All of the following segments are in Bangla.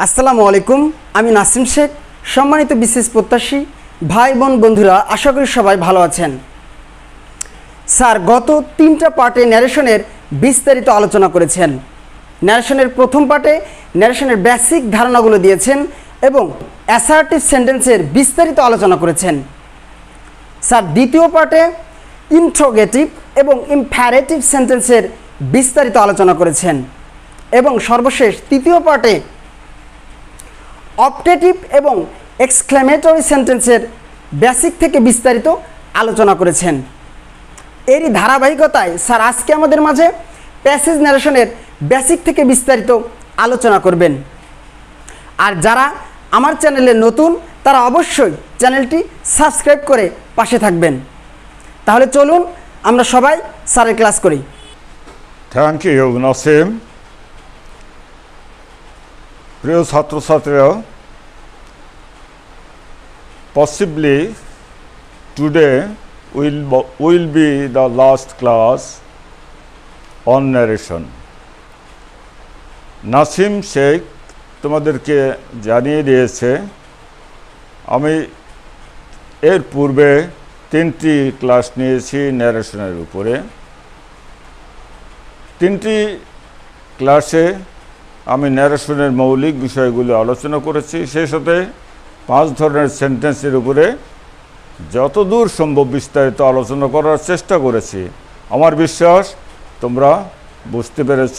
আসসালামু আলাইকুম। আমি নাসিম শেখ। সম্মানিত বিশেষ প্রত্যাশী ভাই বোন বন্ধুরা, আশা করি সবাই ভালো আছেন। স্যার গত 3টা পার্টে ন্যারেশনের বিস্তারিত আলোচনা করেছেন। ন্যারেশনের প্রথম পার্টে ন্যারেশনের বেসিক ধারণাগুলো দিয়েছেন এবং অ্যাসার্টিভ সেন্টেন্সের বিস্তারিত আলোচনা করেছেন। স্যার দ্বিতীয় পার্টে ইন্ট্রোগেটিভ এবং ইম্পারেটিভ সেন্টেন্সের বিস্তারিত আলোচনা করেছেন এবং সর্বশেষ তৃতীয় পার্টে অপটেটিভ এবং এক্সক্লেমেটরি সেন্টেন্সের বেসিক থেকে বিস্তারিত আলোচনা করেছেন। এরই ধারাবাহিকতায় স্যার আজকে আমাদের মাঝে প্যাসেজ ন্যারেশনের বেসিক থেকে বিস্তারিত আলোচনা করবেন। আর যারা আমার চ্যানেলে নতুন তারা অবশ্যই চ্যানেলটি সাবস্ক্রাইব করে পাশে থাকবেন। তাহলে চলুন আমরা সবাই স্যারের ক্লাস করি। Thank you Nasim. প্রিয় ছাত্রছাত্রীরা, possibly today will be the last class on narration. Nasim Sheikh তোমাদেরকে জানিয়ে দিয়েছে আমি এর পূর্বে 3টি ক্লাস নিয়েছি ন্যারেশনের উপরে। 3টি ক্লাসে আমি ন্যারেশনের মৌলিক বিষয়গুলো আলোচনা করেছি, সেই সাথে 5 ধরনের সেন্টেন্সের উপরে যতদূর সম্ভব বিস্তারিত আলোচনা করার চেষ্টা করেছি। আমার বিশ্বাস তোমরা বুঝতে পেরেছ।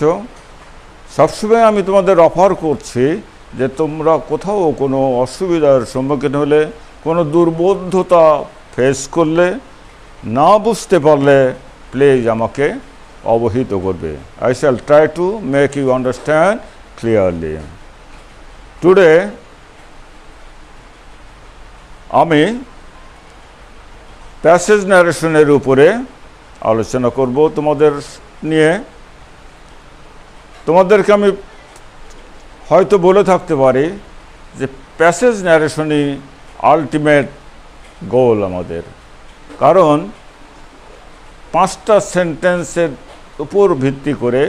সবসময় আমি তোমাদের অফার করছি যে তোমরা কোথাও কোনো অসুবিধার সম্মুখীন হলে, কোনো দুর্বোধ্যতা ফেস করলে, না বুঝতে পারলে প্লিজ আমাকে অবহিত করবে। I shall try to make you understand clearly. Today আমি প্যাসেজ ন্যারেশনের উপরে আলোচনা করব তোমাদের নিয়ে। তোমাদেরকে আমি হয়তো বলে থাকতে পারি যে প্যাসেজ ন্যারেশনই আলটিমেট গোল আমাদের, কারণ 5টা সেন্টেন্সের উপর ভিত্তি করে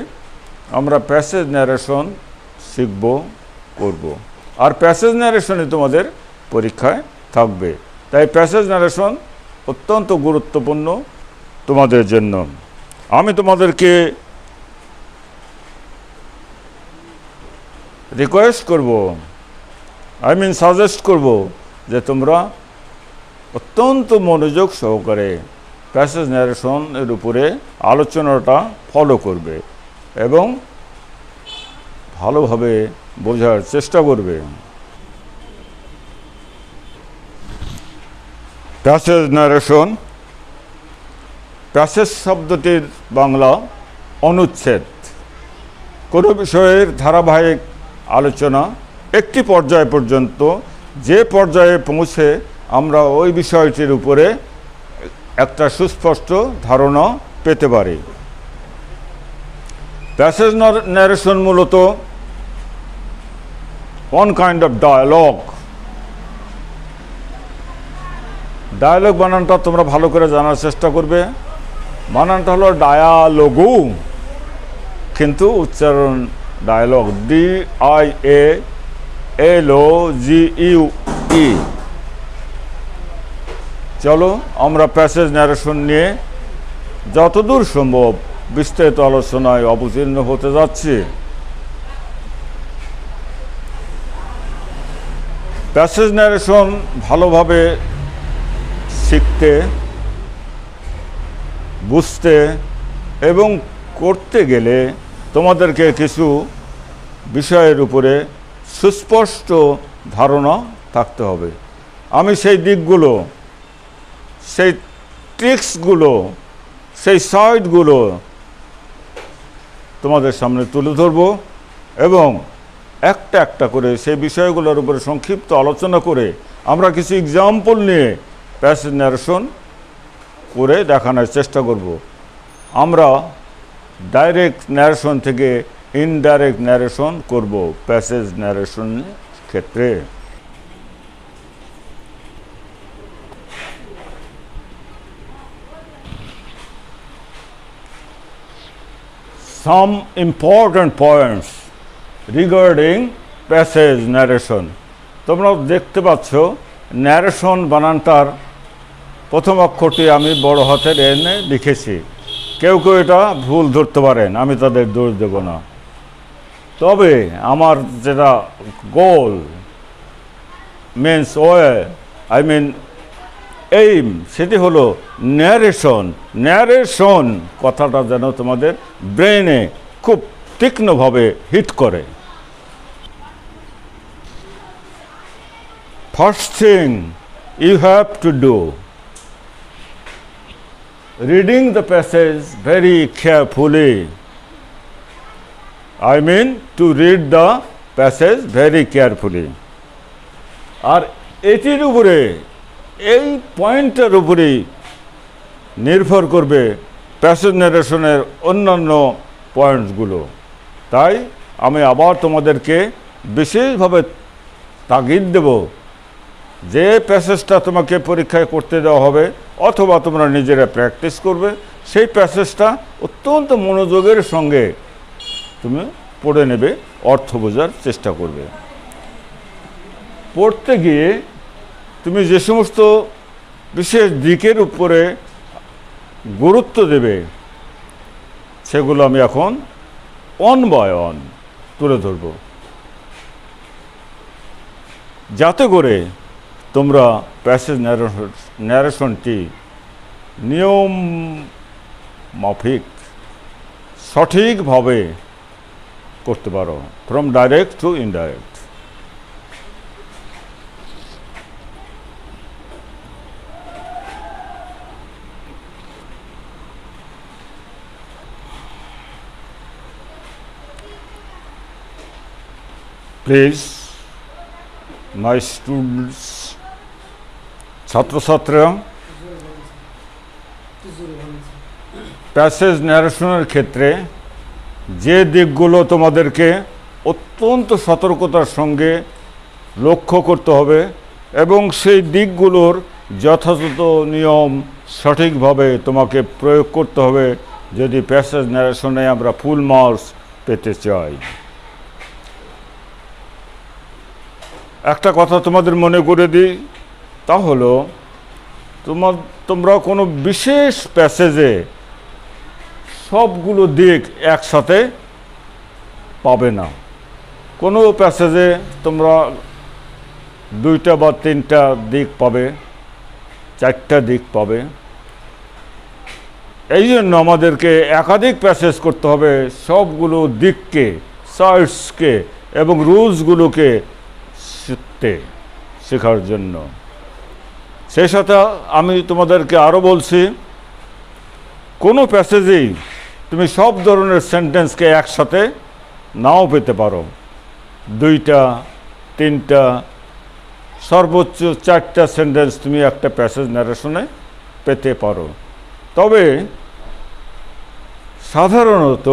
আমরা প্যাসেজ ন্যারেশন শিখব, করব। আর প্যাসেজ ন্যারেশনই তোমাদের পরীক্ষায় থাকবে। তাই প্যাসেজ ন্যারেশন অত্যন্ত গুরুত্বপূর্ণ তোমাদের জন্য। আমি তোমাদেরকে রিকোয়েস্ট করব, সাজেস্ট করব যে তোমরা অত্যন্ত মনোযোগ সহকারে প্যাসেজ ন্যারেশন এর উপরে আলোচনাটা ফলো করবে এবং ভালোভাবে বোঝার চেষ্টা করবে। প্যাসেজ ন্যারেশন, প্যাসেজ শব্দটির বাংলা অনুচ্ছেদ। কোনো বিষয়ের ধারাবাহিক আলোচনা একটি পর্যায় পর্যন্ত, যে পর্যায়ে পৌঁছে আমরা ওই বিষয়টির উপরে একটা সুস্পষ্ট ধারণা পেতে পারি। প্যাসেজ ন্যারেশন মূলত one kind of dialogue. Dialogue বানানটা তোমরা ভালো করে জানার চেষ্টা করবে। বানানটা হলো ডায়ালগু, কিন্তু উচ্চারণ ডায়ালগ, DIALOGUE। চলো আমরা প্যাসেজ ন্যারেশন নিয়ে যতদূর সম্ভব বিস্তারিত আলোচনায় অবতীর্ণ হতে যাচ্ছি। প্যাসেজ ন্যারেশন ভালোভাবে শিখতে, বুঝতে এবং করতে গেলে তোমাদেরকে কিছু বিষয়ের উপরে সুস্পষ্ট ধারণা থাকতে হবে। আমি সেই দিকগুলো, সেই ট্রিক্সগুলো, সেই সাইডগুলো তোমাদের সামনে তুলে ধরব এবং একটা একটা করে সেই বিষয়গুলোর উপরে সংক্ষিপ্ত আলোচনা করে আমরা কিছু এক্সাম্পল নিয়ে প্যাসেজ ন্যারেশন করে দেখানোর চেষ্টা করব। আমরা ডাইরেক্ট ন্যারেশন থেকে ইনডাইরেক্ট ন্যারেশন করব প্যাসেজ ন্যারেশন ক্ষেত্রে। Some important points regarding passage narration. তোমরা দেখতে পাচ্ছ ন্যারেশন বানানটার প্রথম অক্ষরটি আমি বড় হাতের এনে লিখেছি। কেউ কেউ এটা ভুল ধরতে পারেন, আমি তাদের দোষ দেব না। তবে আমার যেটা গোল মিনস এইম, সেটি হলো ন্যারেশন। ন্যারেশন কথাটা যেন তোমাদের ব্রেনে খুব তীক্ষ্ণভাবে হিট করে। First thing you have to do, reading the passage very carefully. To read the passage very carefully. আর এটির উপরে, এই পয়েন্টের উপরেই নির্ভর করবে প্যাসেজ ন্যারেশনের অন্যান্য পয়েন্টসগুলো। তাই আমি আবার তোমাদেরকে বিশেষভাবে তাগিদ দেব, যে প্যাসেজটা তোমাকে পরীক্ষায় করতে দেওয়া হবে অথবা তোমরা নিজেরা প্র্যাকটিস করবে, সেই প্যাসেজটা অত্যন্ত মনোযোগের সঙ্গে তুমি পড়ে নেবে, অর্থ বোঝার চেষ্টা করবে। পড়তে গিয়ে তুমি যে সমস্ত বিশেষ দিকের উপরে গুরুত্ব দেবে সেগুলো আমি এখন অন বাই অন তুলে ধরব, যাতে করে তোমরা প্যাসেজ ন্যারেশনটি নিয়ম মাফিক সঠিকভাবে করতে পারো, from direct to indirect. Please my students, ছাত্রছাত্রীরা, প্যাসেজ ন্যারেশনের ক্ষেত্রে যে দিকগুলো তোমাদেরকে অত্যন্ত সতর্কতার সঙ্গে লক্ষ্য করতে হবে এবং সেই দিকগুলোর যথাযথ নিয়ম সঠিকভাবে তোমাকে প্রয়োগ করতে হবে যদি প্যাসেজ ন্যারেশনে আমরা ফুল মার্কস পেতে চাই। একটা কথা তোমাদের মনে করে দিই, তা হলো তোমরা কোনো বিশেষ প্যাসেজে সবগুলো দিক একসাথে পাবে না। কোনো প্যাসেজে তোমরা 2টা বা 3টা দিক পাবে, 4টা দিক পাবে। এই জন্য আমাদেরকে একাধিক প্যাসেজ করতে হবে সবগুলো দিককে, সাইডসকে এবং রুলসগুলোকে শেখার জন্য। সেই সাথে আমি তোমাদেরকে আরও বলছি, কোনো প্যাসেজেই তুমি সব ধরনের সেন্টেন্সকে একসাথে নাও পেতে পারো, 2টা 3টা সর্বোচ্চ 4টা সেন্টেন্স তুমি একটা প্যাসেজ ন্যারেশনে পেতে পারো। তবে সাধারণত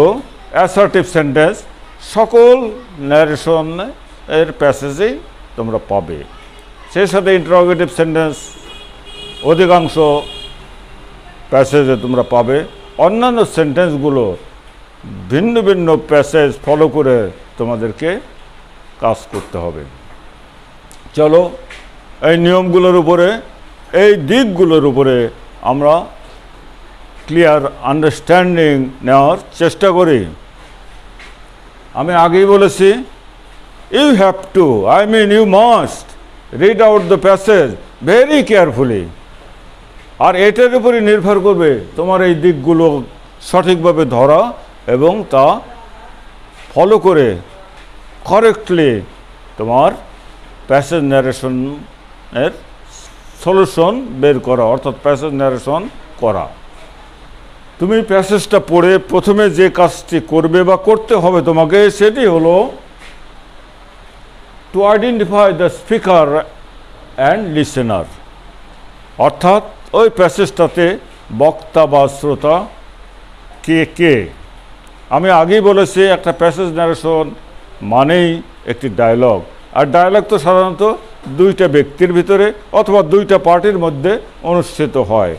অ্যাসার্টিভ সেন্টেন্স সকল ন্যারেশনের প্যাসেজেই তোমরা পাবে। সেই সাথে ইন্টারোগেটিভ সেন্টেন্স অধিকাংশ প্যাসেজে তোমরা পাবে। অন্যান্য সেন্টেন্সগুলো ভিন্ন ভিন্ন প্যাসেজ ফলো করে তোমাদেরকে কাজ করতে হবে। চলো এই নিয়মগুলোর উপরে, এই দিকগুলোর উপরে আমরা ক্লিয়ার আন্ডারস্ট্যান্ডিং নেওয়ার চেষ্টা করি। আমি আগেই বলেছি, you have to, you must read out the passage very carefully. আর এটার উপরে নির্ভর করবে তোমার এই দিকগুলো সঠিকভাবে ধরা এবং তা ফলো করে কারেক্টলি তোমার প্যাসেজ ন্যারেশনের সলিউশন বের করা, অর্থাৎ প্যাসেজ ন্যারেশন করা। তুমি প্যাসেজটা পড়ে প্রথমে যে কাজটি করবে বা করতে হবে তোমাকে, সেটি হলো to identify the speaker and listener. অর্থাৎ ওই প্যাসেজটাতে বক্তা বা শ্রোতা কে কে। আমি আগেই বলেছি একটা প্যাসেজ ন্যারেশন মানেই একটি ডায়লগ, আর ডায়লগ তো সাধারণত 2টা ব্যক্তির ভিতরে অথবা 2টা পার্টির মধ্যে অনুষ্ঠিত হয়।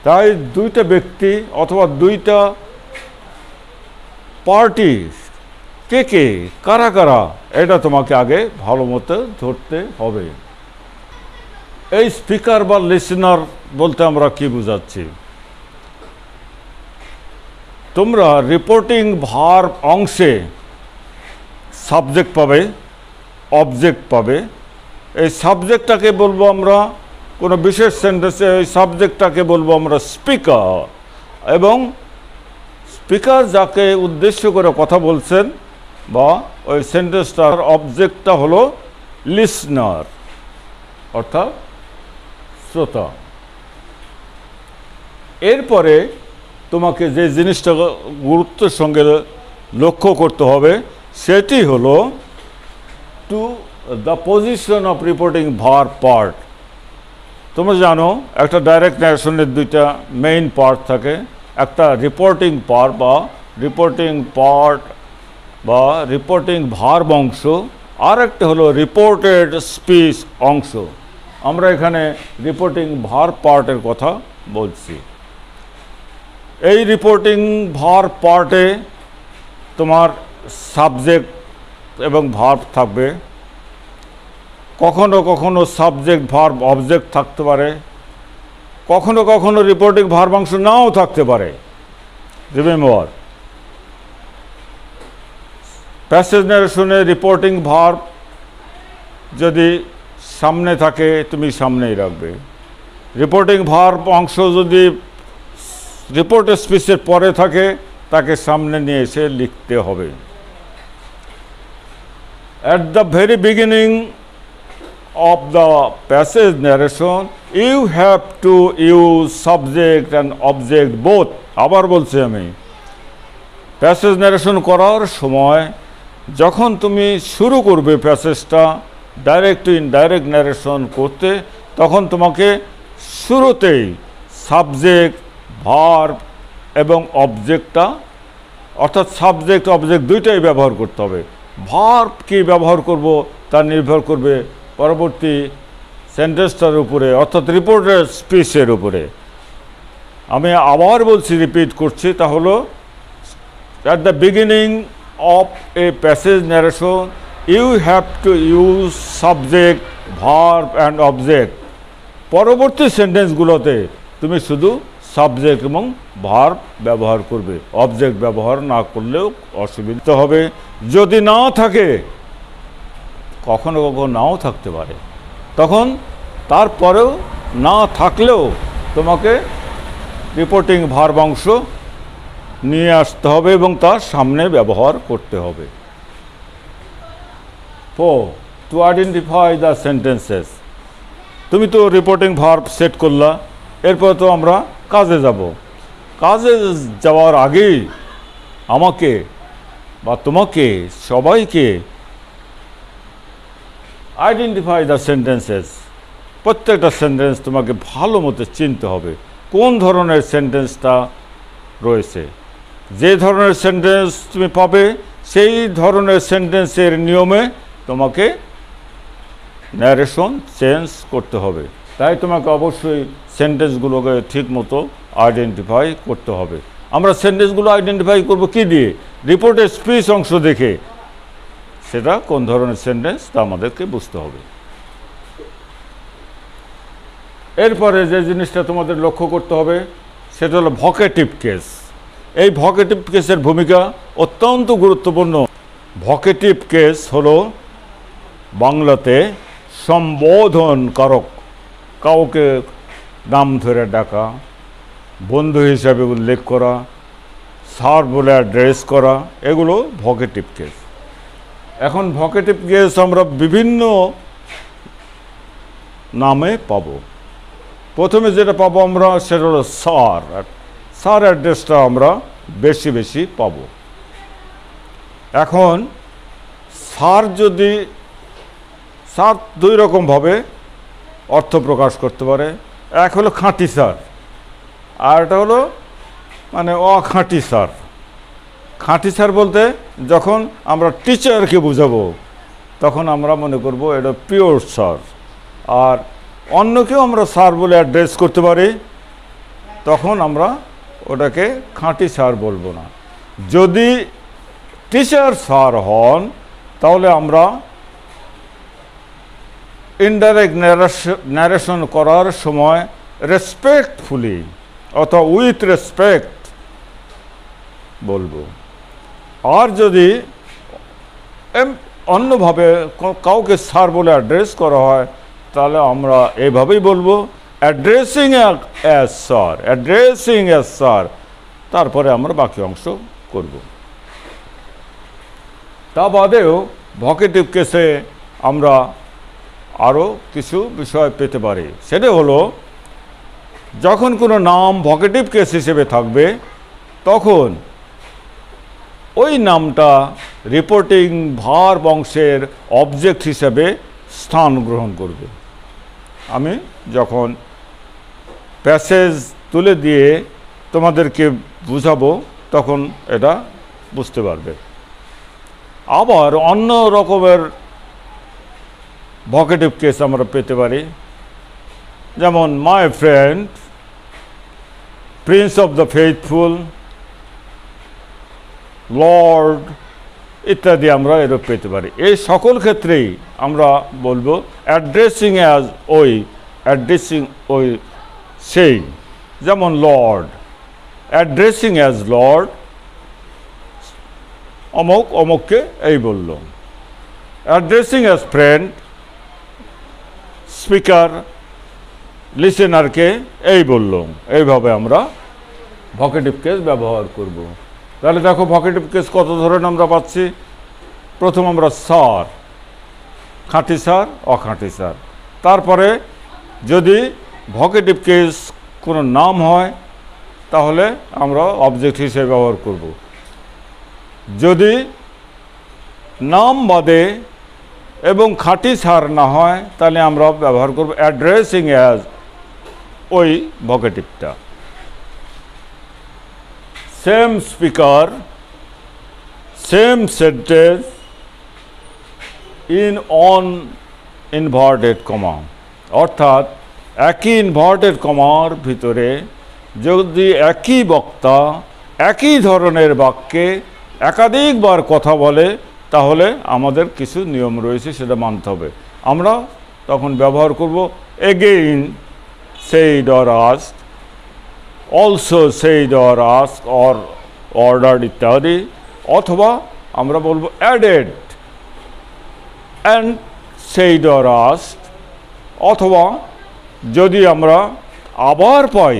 তাই 2টা ব্যক্তি অথবা 2টা পার্টি কে কে, কারা কারা, এটা তোমাকে আগে ভালো মতো ধরতে হবে। এই স্পিকার বা লিসনার বলতে আমরা কি বোঝাচ্ছি? তোমরা রিপোর্টিং ভার্ব অংশে সাবজেক্ট পাবে, অবজেক্ট পাবে। এই সাবজেক্টটাকে বলবো আমরা, কোনো বিশেষ সেন্টেন্সে এই সাবজেক্টটাকে বলবো আমরা স্পিকার, এবং স্পিকার যাকে উদ্দেশ্য করে কথা বলছেন বা ওই সেন্টেন্সটার অবজেক্টটা হলো লিসনার, অর্থাৎ শ্রোতা। এরপরে তোমাকে যে জিনিসটা গুরুত্বের সঙ্গে লক্ষ্য করতে হবে সেটি হলো to the position of reporting verb part. তোমরা জানো একটা ডাইরেক্ট ন্যারেশনের দুইটা মেইন পার্ট থাকে, একটা রিপোর্টিং পার্ট বা রিপোর্টিং ভার্ব অংশ, আর একটা হলো রিপোর্টেড স্পিচ অংশ। আমরা এখানে রিপোর্টিং ভার্ব পার্টের কথা বলছি। এই রিপোর্টিং ভার্ব পার্টে তোমার সাবজেক্ট এবং ভার্ব থাকবে, কখনো কখনো সাবজেক্ট ভার্ব অবজেক্ট থাকতে পারে, কখনো কখনো রিপোর্টিং ভার্ব অংশ নাও থাকতে পারে। রিমেম্বার, প্যাসেজ ন্যারেশনে রিপোর্টিং ভার্ব যদি সামনে থাকে তুমি সামনেই রাখবে, রিপোর্টিং ভার্ব অংশ যদি রিপোর্টেড স্পিচের পরে থাকে তাকে সামনে নিয়ে এসে লিখতে হবে। At the very beginning of the passage narration, you have to use subject and object both. আবার বলছি আমি, প্যাসেজ ন্যারেশন করার সময় যখন তুমি শুরু করবে প্যাসেজটা ডাইরেক্ট টু ইনডাইরেক্ট ন্যারেশন করতে, তখন তোমাকে শুরুতেই সাবজেক্ট, ভার্ব এবং অবজেক্টটা, অর্থাৎ সাবজেক্ট অবজেক্ট দুইটাই ব্যবহার করতে হবে। ভার্ব কি ব্যবহার করব তা নির্ভর করবে পরবর্তী সেন্টেন্সটার উপরে, অর্থাৎ রিপোর্টেড স্পিচের উপরে। আমি আবার বলছি, রিপিট করছি, তা হলো at the beginning of a passage narration you have to use subject, verb and object. পরবর্তী সেন্টেন্সগুলোতে তুমি শুধু সাবজেক্ট এবং ভার্ব ব্যবহার করবে, অবজেক্ট ব্যবহার না করলেও অসুবিধা হবে। যদি না থাকে, কখনো কখনো নাও থাকতে পারে, তখন তারপরেও না থাকলেও তোমাকে রিপোর্টিং ভার্ব অংশ নিয়ে আসতে হবে এবং তার সামনে ব্যবহার করতে হবে। টু আইডেন্টিফাই দ্য সেন্টেন্সেস, তুমি তো রিপোর্টিং ভার্ব সেট করলা, এরপর তো আমরা কাজে যাব। কাজে যাওয়ার আগেই আমাকে বা তোমাকে সবাইকে আইডেন্টিফাই দ্য সেন্টেন্সেস, প্রত্যেকটা সেন্টেন্স তোমাকে ভালো মতো চিনতে হবে কোন ধরনের সেন্টেন্সটা রয়েছে। যে ধরনের সেন্টেন্স তুমি পাবে সেই ধরনের সেন্টেন্সের নিয়মে তোমাকে ন্যারেশন চেঞ্জ করতে হবে। তাই তোমাকে অবশ্যই সেন্টেন্সগুলোকে ঠিক মতো আইডেন্টিফাই করতে হবে। আমরা সেন্টেন্সগুলো আইডেন্টিফাই করব কি দিয়ে? রিপোর্টের স্পিচ অংশ দেখে সেটা কোন ধরনের সেন্টেন্স তা আমাদেরকে বুঝতে হবে। এরপরে যে জিনিসটা তোমাদের লক্ষ্য করতে হবে সেটা হলো ভকেটিভ কেস। এই ভকেটিভ কেসের ভূমিকা অত্যন্ত গুরুত্বপূর্ণ। ভকেটিভ কেস হলো বাংলাতে সম্বোধনকারক, কাউকে নাম ধরে ডাকা, বন্ধু হিসাবে উল্লেখ করা, স্যার বলে অ্যাড্রেস করা, এগুলো ভকেটিভ কেস। এখন ভকেটিভ কেস আমরা বিভিন্ন নামে পাবো। প্রথমে যেটা পাবো আমরা সেটা হলো স্যার। স্যার অ্যাড্রেসটা আমরা বেশি বেশি পাবো। এখন স্যার যদি, স্যার দুই রকমভাবে অর্থ প্রকাশ করতে পারে। এক হলো খাঁটি স্যার, আর এটা হলো মানে অখাঁটি স্যার। খাঁটি স্যার বলতে যখন আমরা টিচারকে বুঝাবো তখন আমরা মনে করব এটা পিওর স্যার। আর অন্যকেও আমরা স্যার বলে অ্যাড্রেস করতে পারি, তখন আমরা ওটাকে খাঁটি স্যার বলবো না। যদি টিচার স্যার হন, তাহলে আমরা ইনডাইরেক্ট ন্যারেশন করার সময় রেসপেক্টফুলি অথবা উইথ রেসপেক্ট বলবো। আর যদি অন্যভাবে কাউকে স্যার বলে অ্যাড্রেস করা হয়, তাহলে আমরা এইভাবেই বলবো, addressing as sir, addressing as sir, তারপরে আমরা বাকি অংশ করব। তা বাদেও ভকেটিভ কেসে আমরা আরও কিছু বিষয় পেতে পারি। সেটা হলো, যখন কোনো নাম ভকেটিভ কেস হিসেবে থাকবে, তখন ওই নামটা রিপোর্টিং ভার্ব অংশের অবজেক্ট হিসেবে স্থান গ্রহণ করবে। আমি যখন প্যাসেজ তুলে দিয়ে তোমাদেরকে বুঝাবো, তখন এটা বুঝতে পারবে। আবার অন্য রকমের ভকেটিভ কেস আমরা পেতে পারি, যেমন my friend, Prince of the faithful, Lord ইত্যাদি আমরা এরূপ পেতে পারি। এই সকল ক্ষেত্রেই আমরা বলবো অ্যাড্রেসিং অ্যাজ ওই, অ্যাড্রেসিং ওই সেই। যেমন লর্ড, অ্যাড্রেসিং অ্যাজ লর্ড, অমুক অমুককে এই বলল। অ্যাড্রেসিং অ্যাজ ফ্রেন্ড, স্পিকার লিসেনারকে এই বলল। এইভাবে আমরা ভকেটিভ কেস ব্যবহার করব। তাহলে দেখো ভকেটিভ কেস কত ধরনের আমরা পাচ্ছি। প্রথম আমরা স্যার, খাঁটি স্যার, অখাঁটি স্যার। তারপরে যদি ভকেটিভ কেস কোনো নাম হয়, তাহলে আমরা অবজেক্ট হিসেবে ব্যবহার করব। যদি নাম বাদে এবং খাঁটি স্যার না হয়, তাহলে আমরা ব্যবহার করব অ্যাড্রেসিং অ্যাজ ওই ভকেটিভটা। Same speaker, same sentence in on inverted comma, অর্থাৎ একই ইনভার্টেড কমার ভিতরে যদি একই বক্তা একই ধরনের বাক্যে একাধিকবার কথা বলে, তাহলে আমাদের কিছু নিয়ম রয়েছে, সেটা মানতে হবে। আমরা তখন ব্যবহার করব again said or asked, also said or asked or ordered ইত্যাদি, অথবা আমরা বলবো added and said or asked, অথবা যদি আমরা আবার পাই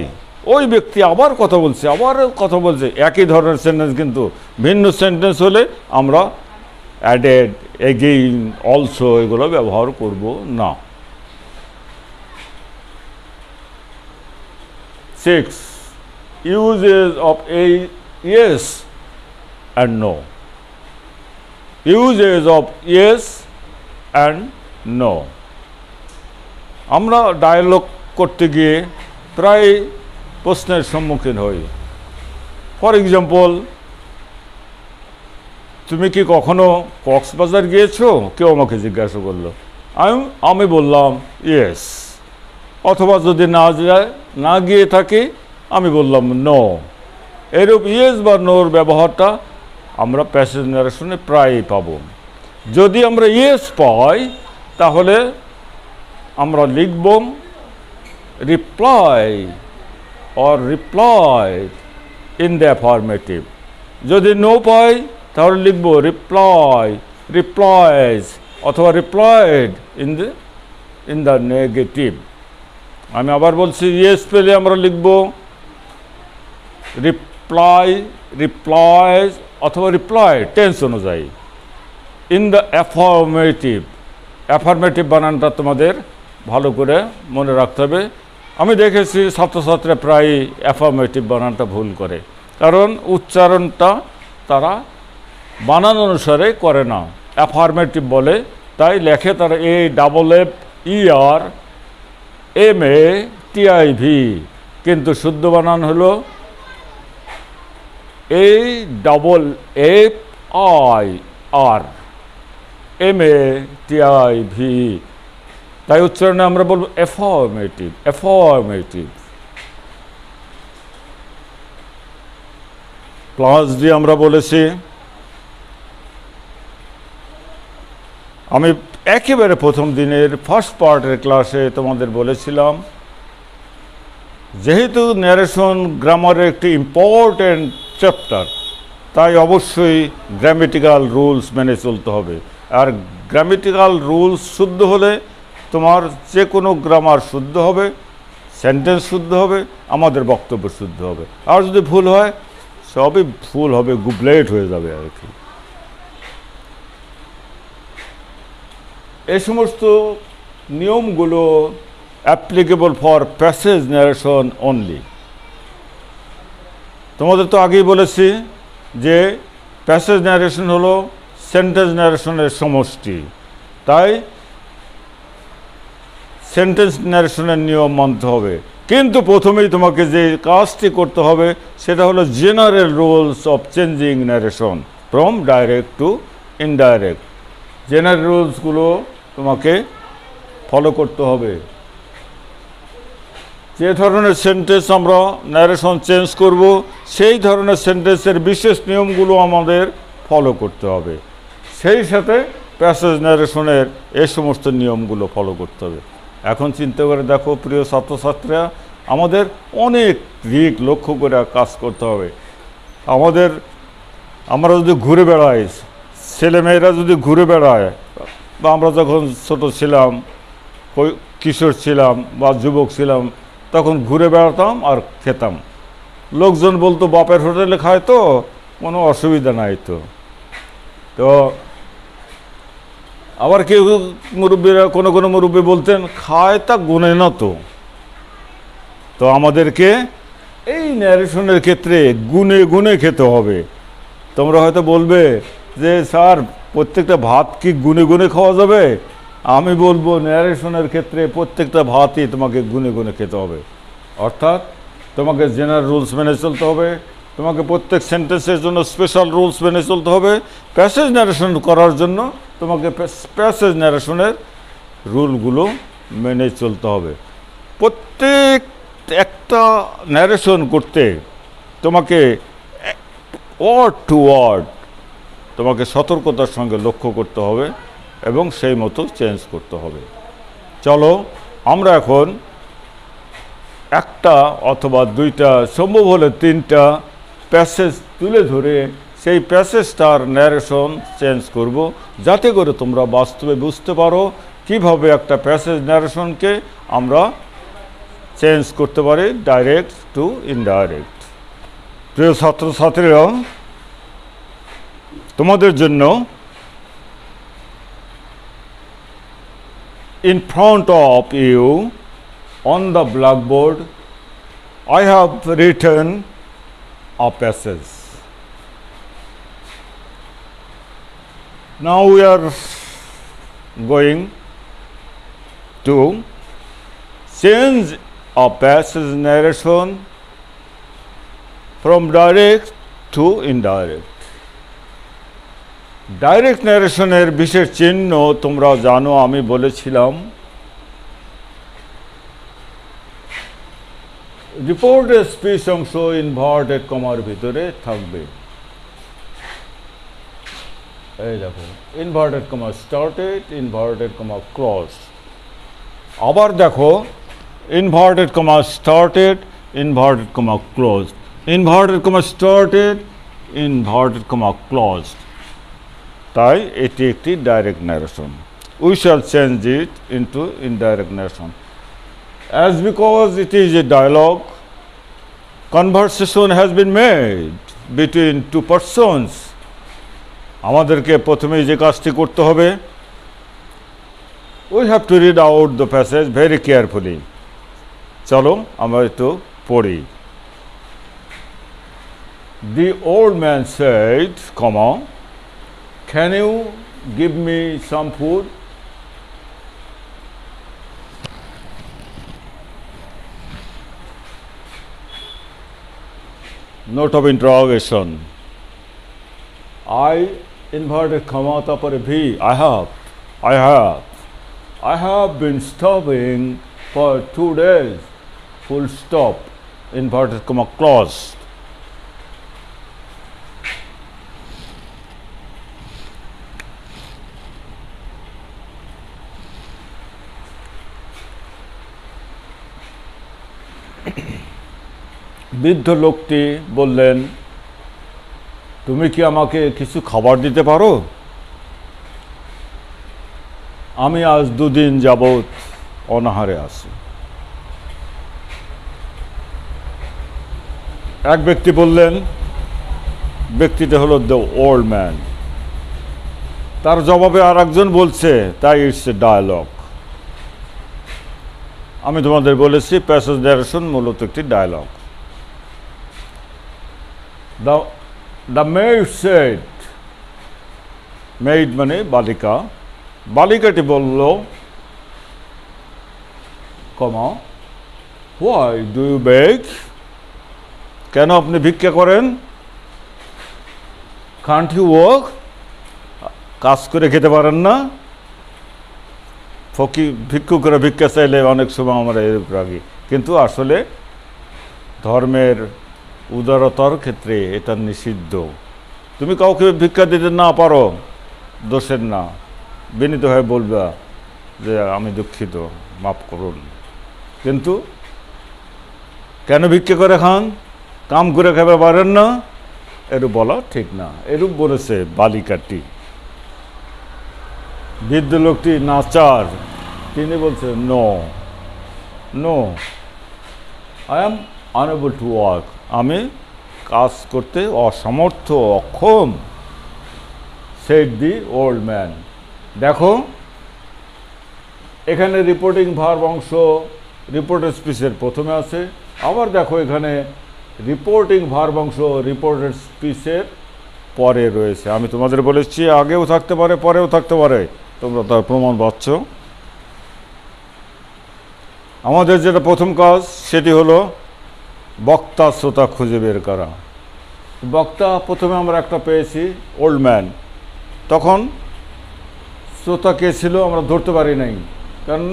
ওই ব্যক্তি আবার কথা বলছে, আবার কথা বলছে, একই ধরনের সেন্টেন্স কিন্তু ভিন্ন সেন্টেন্স হলে আমরা অ্যাডেড, এগেইন, অলসো এগুলো ব্যবহার করব না। 6. Uses of a yes and no. Uses of yes and no. আমরা ডায়ালগ করতে গিয়ে প্রায় প্রশ্নের সম্মুখীন হই। ফর এক্সাম্পল, তুমি কি কখনো কক্সবাজার গিয়েছো? কেউ আমাকে জিজ্ঞাসা করলো, আমি বললাম ইয়েস। অথবা যদি না গিয়ে থাকি, আমি বললাম নো। এরূপ ইয়েস বা নোর ব্যবহারটা আমরা প্যাসেজ ন্যারেশনে প্রায়ই পাব। যদি আমরা ইয়েস পাই, তাহলে আমরা লিখব reply or replied in the affirmative. যদি নো পাই, তাহলে লিখব রিপ্লাই, রিপ্লাইজ, অথবা রিপ্লাইড ইন দ্য নেগেটিভ। আমি আবার বলছি, ইয়েস পেলে আমরা লিখব রিপ্লাই, রিপ্লাইজ, অথবা রিপ্লাই টেন্স অনুযায়ী। ইন দ্য অ্যাফার্মেটিভ, অ্যাফার্মেটিভ বানানটা তোমাদের ভালো করে মনে রাখতে হবে। আমি দেখেছি ছাত্রছাত্রীরা প্রায় অ্যাফার্মেটিভ বানানটা ভুল করে, কারণ উচ্চারণটা তারা বানান অনুসারে করে না, অ্যাফার্মেটিভ বলে, তাই লেখে তারা AFFARMATIV, কিন্তু শুদ্ধ বানান হলো AFFIRMATIV। তাই উচ্চারণে আমরা বলবো অ্যাফার্মেটিভ, অ্যাফার্মেটিভ। প্লাস দিয়ে আমরা বলেছি আমি একেবারে প্রথম দিনের ফার্স্ট পার্টের ক্লাসে তোমাদের বলেছিলাম, যেহেতু ন্যারেশন গ্রামারের একটি ইম্পর্ট্যান্ট চ্যাপ্টার, তাই অবশ্যই গ্রামেটিক্যাল রুলস মেনে চলতে হবে। আর গ্রামেটিক্যাল রুলস শুদ্ধ হলে তোমার যে কোনো গ্রামার শুদ্ধ হবে, সেন্টেন্স শুদ্ধ হবে, আমাদের বক্তব্য শুদ্ধ হবে। আর যদি ভুল হয়, সবই ভুল হবে, গুবলেট হয়ে যাবে আর কি। এই সমস্ত নিয়মগুলো applicable for passage narration only. তোমাদের তো আগেই বলেছি যে প্যাসেজ ন্যারেশন হলো সেন্টেন্স ন্যারেশনের সমষ্টি, তাই সেন্টেন্স ন্যারেশনের নিয়ম মানতে হবে। কিন্তু প্রথমেই তোমাকে যে কাজটি করতে হবে সেটা হলো general rules of changing narration from direct to indirect. General রুলসগুলো তোমাকে ফলো করতে হবে। যে ধরনের সেন্টেন্স আমরা ন্যারেশন চেঞ্জ করব, সেই ধরনের সেন্টেন্সের বিশেষ নিয়মগুলো আমাদের ফলো করতে হবে। সেই সাথে প্যাসেজ ন্যারেশনের এই সমস্ত নিয়মগুলো ফলো করতে হবে। এখন চিন্তা করে দেখো প্রিয় ছাত্রছাত্রীরা, আমাদের অনেক দিক লক্ষ্য করে কাজ করতে হবে। আমরা যদি ঘুরে বেড়াই, ছেলেমেয়েরা যদি ঘুরে বেড়ায়, বা আমরা যখন ছোট ছিলাম, কিশোর ছিলাম বা যুবক ছিলাম, তখন ঘুরে বেড়াতাম আর খেতাম। লোকজন বলতো বাপের হোটেলে খায় তো কোনো অসুবিধা নাই। তো আবার কেউ মুরব্বীরা, কোনো মুরব্বী বলতেন খায় তা গুনে না। তো আমাদেরকে এই ন্যারেশনের ক্ষেত্রে গুনে গুনে খেতে হবে। তোমরা হয়তো বলবে যে স্যার প্রত্যেকটা ভাত কি গুনে গুনে খাওয়া যাবে? আমি বলবো ন্যারেশনের ক্ষেত্রে প্রত্যেকটা ভাতই তোমাকে গুনে গুনে খেতে হবে। অর্থাৎ তোমাকে জেনারেল রুলস মেনে চলতে হবে, তোমাকে প্রত্যেক সেন্টেন্সের জন্য স্পেশাল রুলস মেনে চলতে হবে। প্যাসেজ ন্যারেশন করার জন্য তোমাকে প্যাসেজ ন্যারেশনের রুলগুলো মেনে চলতে হবে। প্রত্যেক একটা ন্যারেশন করতে তোমাকে ওয়ার্ড টু ওয়ার্ড তোমাকে সতর্কতার সঙ্গে লক্ষ্য করতে হবে এবং সেই মতো চেঞ্জ করতে হবে। চলো আমরা এখন একটা অথবা দুইটা, সম্ভব হলে তিনটা প্যাসেজ তুলে ধরে সেই প্যাসেজটার ন্যারেশন চেঞ্জ করব, যাতে করে তোমরা বাস্তবে বুঝতে পারো কিভাবে একটা প্যাসেজ ন্যারেশনকে আমরা চেঞ্জ করতে পারি ডাইরেক্ট টু ইনডাইরেক্ট। প্রিয় ছাত্রছাত্রীরা, তোমাদের জন্য in front of you on the blackboard I have written a passage. Now we are going to change a passage narration from direct to indirect. Direct ন্যারেশনের বিশেষ চিহ্ন তোমরা জানো, আমি বলেছিলাম রিপোর্টের স্পিচ অংশ ইনভার্টেড কমার ভিতরে থাকবে। এই দেখো, inverted comma started, inverted comma close. আবার দেখো, inverted comma started, inverted comma close, inverted comma started, inverted comma close. তাই এটি একটি direct narration. We shall change it into indirect narration. As because it is a dialogue, conversation has been made between two persons. আমাদেরকে প্রথমেই যে কাজটি করতে হবে, we have to read out the passage very carefully. চলো আমরা একটু পড়ি। The old man said, comma, can you give me some food? Note of interrogation. I inverted comma tapare V. I have been starving for 2 days. Full stop. Inverted comma clause. বৃদ্ধ লোকটি বললেন, তুমি কি আমাকে কিছু খাবার দিতে পারো? আমি আজ 2 দিন যাবৎ অনাহারে আছি। এক ব্যক্তি বললেন, ব্যক্তিটা হলো দ্য ওল্ড ম্যান। তার জবাবে আর একজন বলছে, তাই ইটস এ ডায়ালগ। আমি তোমাদের বলেছি প্যাসেজ ন্যারেশন মূলত একটি dialogue. The maid said, maid মানে বালিকা, বালিকাটি বলল, comma, why do you beg, কেন আপনি ভিক্ষা করেন? কান্ট ইউ ওয়ার্ক, কাজ করে খেতে পারেন না? ভিক্ষুকরা ভিক্ষা চাইলে অনেক সময় আমরা এরূপ রাগি, কিন্তু আসলে ধর্মের উদারতার ক্ষেত্রে এটা নিষিদ্ধ। তুমি কাউকে ভিক্ষা দিতে না পারো, দোষের না, বিনীত হয়ে বলবা যে আমি দুঃখিত, মাফ করুন। কিন্তু কেন ভিক্ষা করে খান, কাম করে খেতে পারেন না, এরূপ বলা ঠিক না। এরূপ বলেছে বালিকাটি। বৃদ্ধ লোকটি নাচার, তিনি বলছে, no no, I am unable to work, আমি কাজ করতে অসমর্থ, অক্ষম। Said the old man. দেখো এখানে রিপোর্টিং ভার্ব অংশ রিপোর্টেড স্পিচের প্রথমে আছে, আবার দেখো এখানে রিপোর্টিং ভার্ব অংশ রিপোর্টেড স্পিচের পরে রয়েছে। আমি তোমাদের বলেছি আগেও থাকতে পারে, পরেও থাকতে পারে, তোমরা তার প্রমাণ পাচ্ছ। আমাদের যেটা প্রথম কাজ সেটি হলো বক্তা শ্রোতা খুঁজে বের করা। বক্তা প্রথমে আমরা একটা পেয়েছি, ওল্ড ম্যান। তখন শ্রোতা কে ছিল আমরা ধরতে পারি নাই, কারণ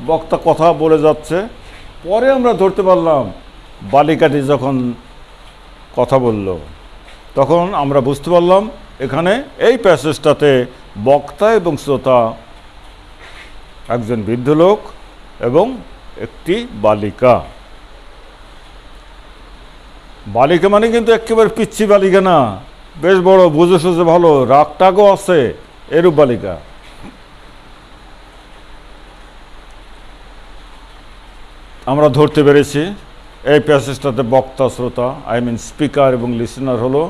বক্তা কথা বলে যাচ্ছে। পরে আমরা ধরতে পারলাম বালিকাটি যখন কথা বলল, তখন আমরা বুঝতে পারলাম এখানে এই প্যাসেজটাতে বক্তা এবং শ্রোতা একজন বৃদ্ধ লোক এবং একটি বালিকা। বালিকা মানে কিন্তু একেবারে পিচ্ছি বালিকা না, বেশ বড়, বুঝে সুঝে ভালো, রাগ টাগও আছে, এরূপ বালিকা। আমরা ধরতে পেরেছি এই প্যাসেজটাতে বক্তা শ্রোতা, আই মিন স্পিকার এবং লিসেনার হলো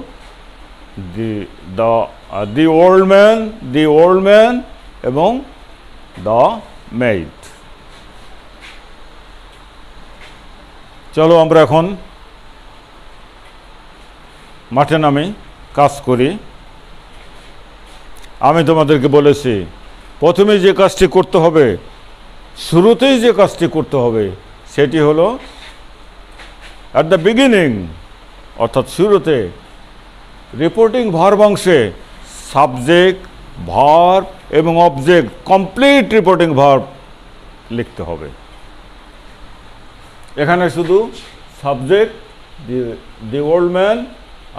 দি ওল্ড ম্যান এবং দ্য মেইড। চলো আমরা এখন মাঠে নামি, কাজ করি। আমি তোমাদেরকে বলেছি প্রথমে যে কাজটি করতে হবে, শুরুতেই যে কাজটি করতে হবে, সেটি হলো অ্যাট দ্য বিগিনিং, অর্থাৎ শুরুতে রিপোর্টিং ভার্ব অংশে সাবজেক্ট, ভার্ব এবং অবজেক্ট, কমপ্লিট রিপোর্টিং ভার্ব লিখতে হবে। এখানে শুধু সাবজেক্ট দি ওল্ড ম্যান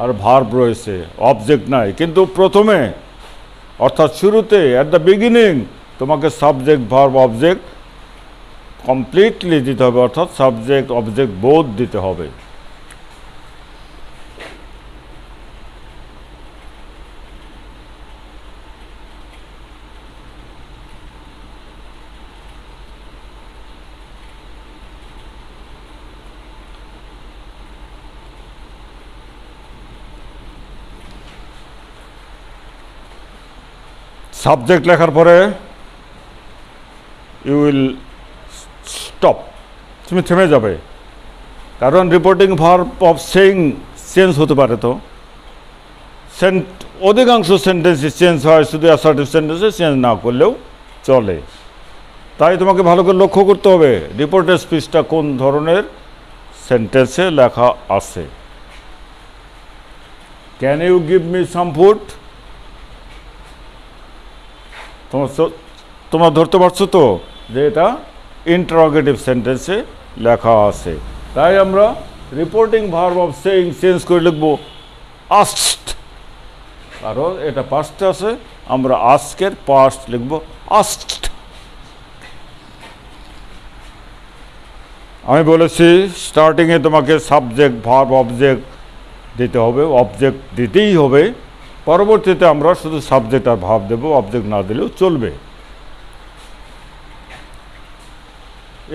আর ভার্ব রয়েছে, অবজেক্ট নাই। কিন্তু প্রথমে অর্থাৎ শুরুতে অ্যাট দ্য বিগিনিং তোমাকে সাবজেক্ট, ভার্ব, অবজেক্ট কমপ্লিটলি দিতে হবে, অর্থাৎ সাবজেক্ট অবজেক্ট বোথ দিতে হবে। সাবজেক্ট লেখার পরে ইউ উইল স্টপ, তুমি থেমে যাবে, কারণ reporting verb of saying change হতে পারে। তো অধিকাংশ সেন্টেন্সে চেঞ্জ হয়, শুধু অ্যাসার্টিভ সেন্টেন্সে চেঞ্জ না করলেও চলে। তাই তোমাকে ভালো করে লক্ষ্য করতে হবে রিপোর্টেড স্পিচটা কোন ধরনের সেন্টেন্সে লেখা আছে। Can you give me some food, তোমরা ধরতে পারছো তো যে এটা ইন্টারোগেটিভ সেন্টেন্সে লেখা আছে। তাই আমরা reporting verb of saying change করে লিখবো আস্কড, কারণ এটা পাস্টে আছে, আমরা আস্কের পাস্ট লিখবো আস্কড। আমি বলেছি স্টার্টিংয়ে তোমাকে সাবজেক্ট ভার্ব অবজেক্ট দিতে হবে, অবজেক্ট দিতেই হবে। পরবর্তীতে আমরা শুধু সাবজেক্ট আর ভার্ব দেব, অবজেক্ট না দিলেও চলবে।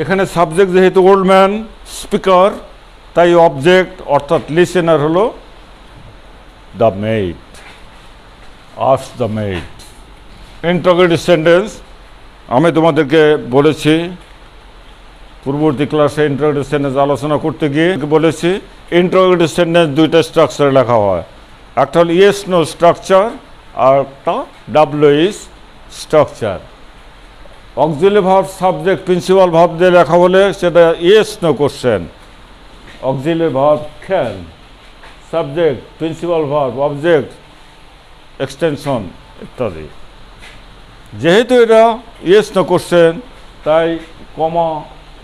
এখানে সাবজেক্ট যেহেতু ওল্ড ম্যান স্পিকার, তাই অবজেক্ট অর্থাৎ লিসেনার হলো the made, ask the made. Interrogative sentence আমি তোমাদেরকে বলেছি পূর্ববর্তী ক্লাসে ইন্টারোগেটিভ সেন্টেন্স আলোচনা করতে গিয়ে বলেছি ইন্টারোগেটিভ সেন্টেন্স দুইটা স্ট্রাকচারে লেখা হয়, একটা হলো ইয়েস নো স্ট্রাকচার আর একটা WS structure. Auxiliary verb subject principal verb দিয়ে লেখা হলে সেটা yes no question, auxiliary verb can, subject principal verb object extension ইত্যাদি। যেহেতু এটা ইয়েস নো কোশ্চেন, তাই কমা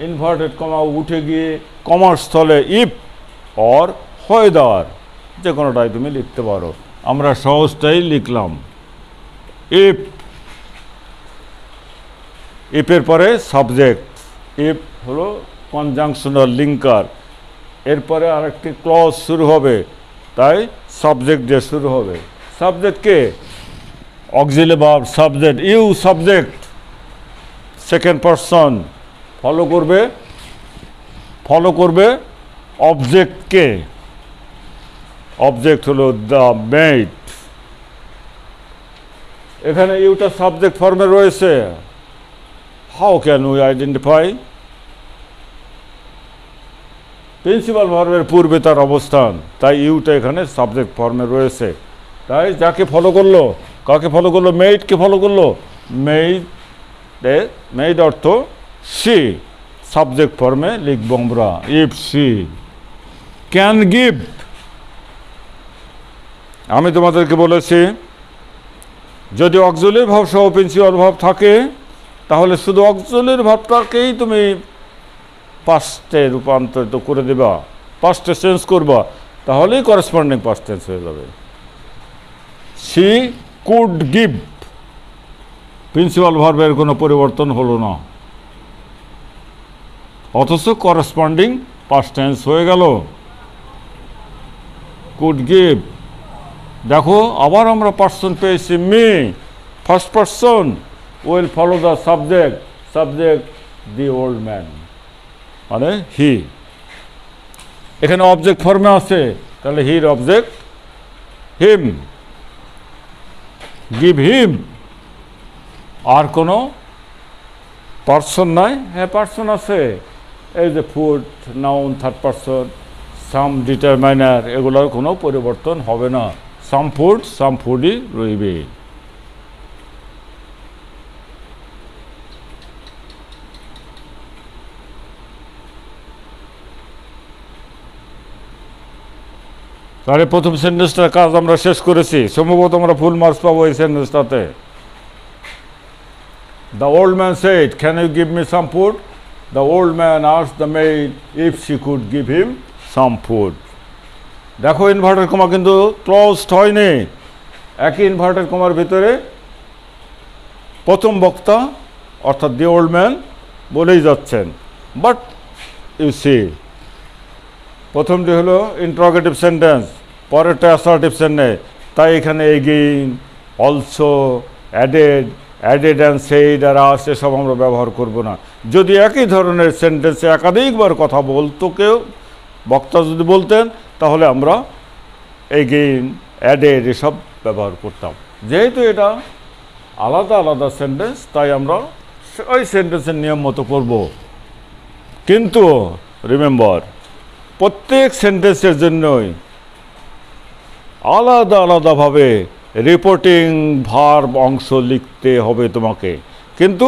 ইনভার্টেড কমা উঠে গিয়ে কমার স্থলে ইফ অর হোয়েদার যে কোনোটাই তুমি লিখতে পারো। আমরা সহজটাই লিখলাম ইফ, ইফের পরে সাবজেক্ট, ইফ হলো কনজাংশনাল লিঙ্কার, এরপরে আরেকটি ক্লজ শুরু হবে, তাই সাবজেক্ট দিয়ে শুরু হবে। সাবজেক্ট কে? Auxiliary verb subject, you subject, second person follow করবে অবজেক্টকে, অবজেক্ট হলো দ্য মেড। এখানে ইউটা সাবজেক্ট ফর্মে রয়েছে, how can we identify? Principal ভার্বের পূর্বে তার অবস্থান, তাই ইউটা এখানে সাবজেক্ট ফর্মে রয়েছে। তাই যাকে ফলো করলো, কাকে ফলো করলো? মেইডকে ফলো করলো। মেইড অর্থ সি, সাবজেক্ট ফর্মে লিখব আমরা ইফ সি ক্যান গিভ। আমি তোমাদেরকে বলেছি যদি অক্সিলারি ভার্ব সহ প্রিন্সিপাল ভার্ব থাকে তাহলে শুধু অক্সিলারি ভার্বটাকেই তুমি পাস্টে রূপান্তরিত করে দেবা, পাস্টে চেঞ্জ করবা, তাহলেই করেসপন্ডিং পাস্ট টেন্স হয়ে যাবে। সি কুড গিভ, প্রিন্সিপাল ভার্বের কোনো পরিবর্তন হলো না, অথচ করেসপন্ডিং পাস্ট টেন্স হয়ে গেল কুড গিভ। দেখো আবার আমরা পার্সন পেয়েছি me, first person will follow the subject, subject the old man মানে হি। এখানে অবজেক্ট ফর্মে আছে, তাহলে হির অবজেক্ট হিম, গিভ হিম। আর কোনো পার্সন নাই? হ্যাঁ পার্সন আছে, এই যে ফুড, নাউন, থার্ড পার্সন, সাম, ডিটারমাইনার, এগুলোর কোনো পরিবর্তন হবে না। সাম ফুডই রইবে। তাহলে প্রথম সেন্টেন্সটার কাজ আমরা শেষ করেছি, সম্ভবত আমরা ফুল মার্কস পাবো এই সেন্টেন্সটাতে। The old man said, "Can you give me some food?" The old man asked the maid if she could give him some food. দেখো ইনভার্টার কমা কিন্তু ক্লোজড হয়নি, একই ইনভার্টার কমার ভিতরে প্রথম বক্তা অর্থাৎ দি ওল্ড ম্যান বলেই যাচ্ছেন। বাট ইউ সি, প্রথমটি হলো ইন্টারোগেটিভ সেন্টেন্স, পরেরটা অ্যাসার্টিভ সেন্টেন্স, তাই এখানে again, also, added and said আর আস এসব আমরা ব্যবহার করব না। যদি একই ধরনের সেন্টেন্সে একাধিকবার কথা বলতো কেউ, বক্তা যদি বলতেন, তাহলে আমরা এগেইন, অ্যাডেড এসব ব্যবহার করতাম। যেহেতু এটা আলাদা আলাদা সেন্টেন্স, তাই আমরা ওই সেন্টেন্সের নিয়ম মতো করব। কিন্তু রিমেম্বার, প্রত্যেক সেন্টেন্সের জন্যই আলাদা আলাদাভাবে রিপোর্টিং ভার্ব অংশ লিখতে হবে তোমাকে। কিন্তু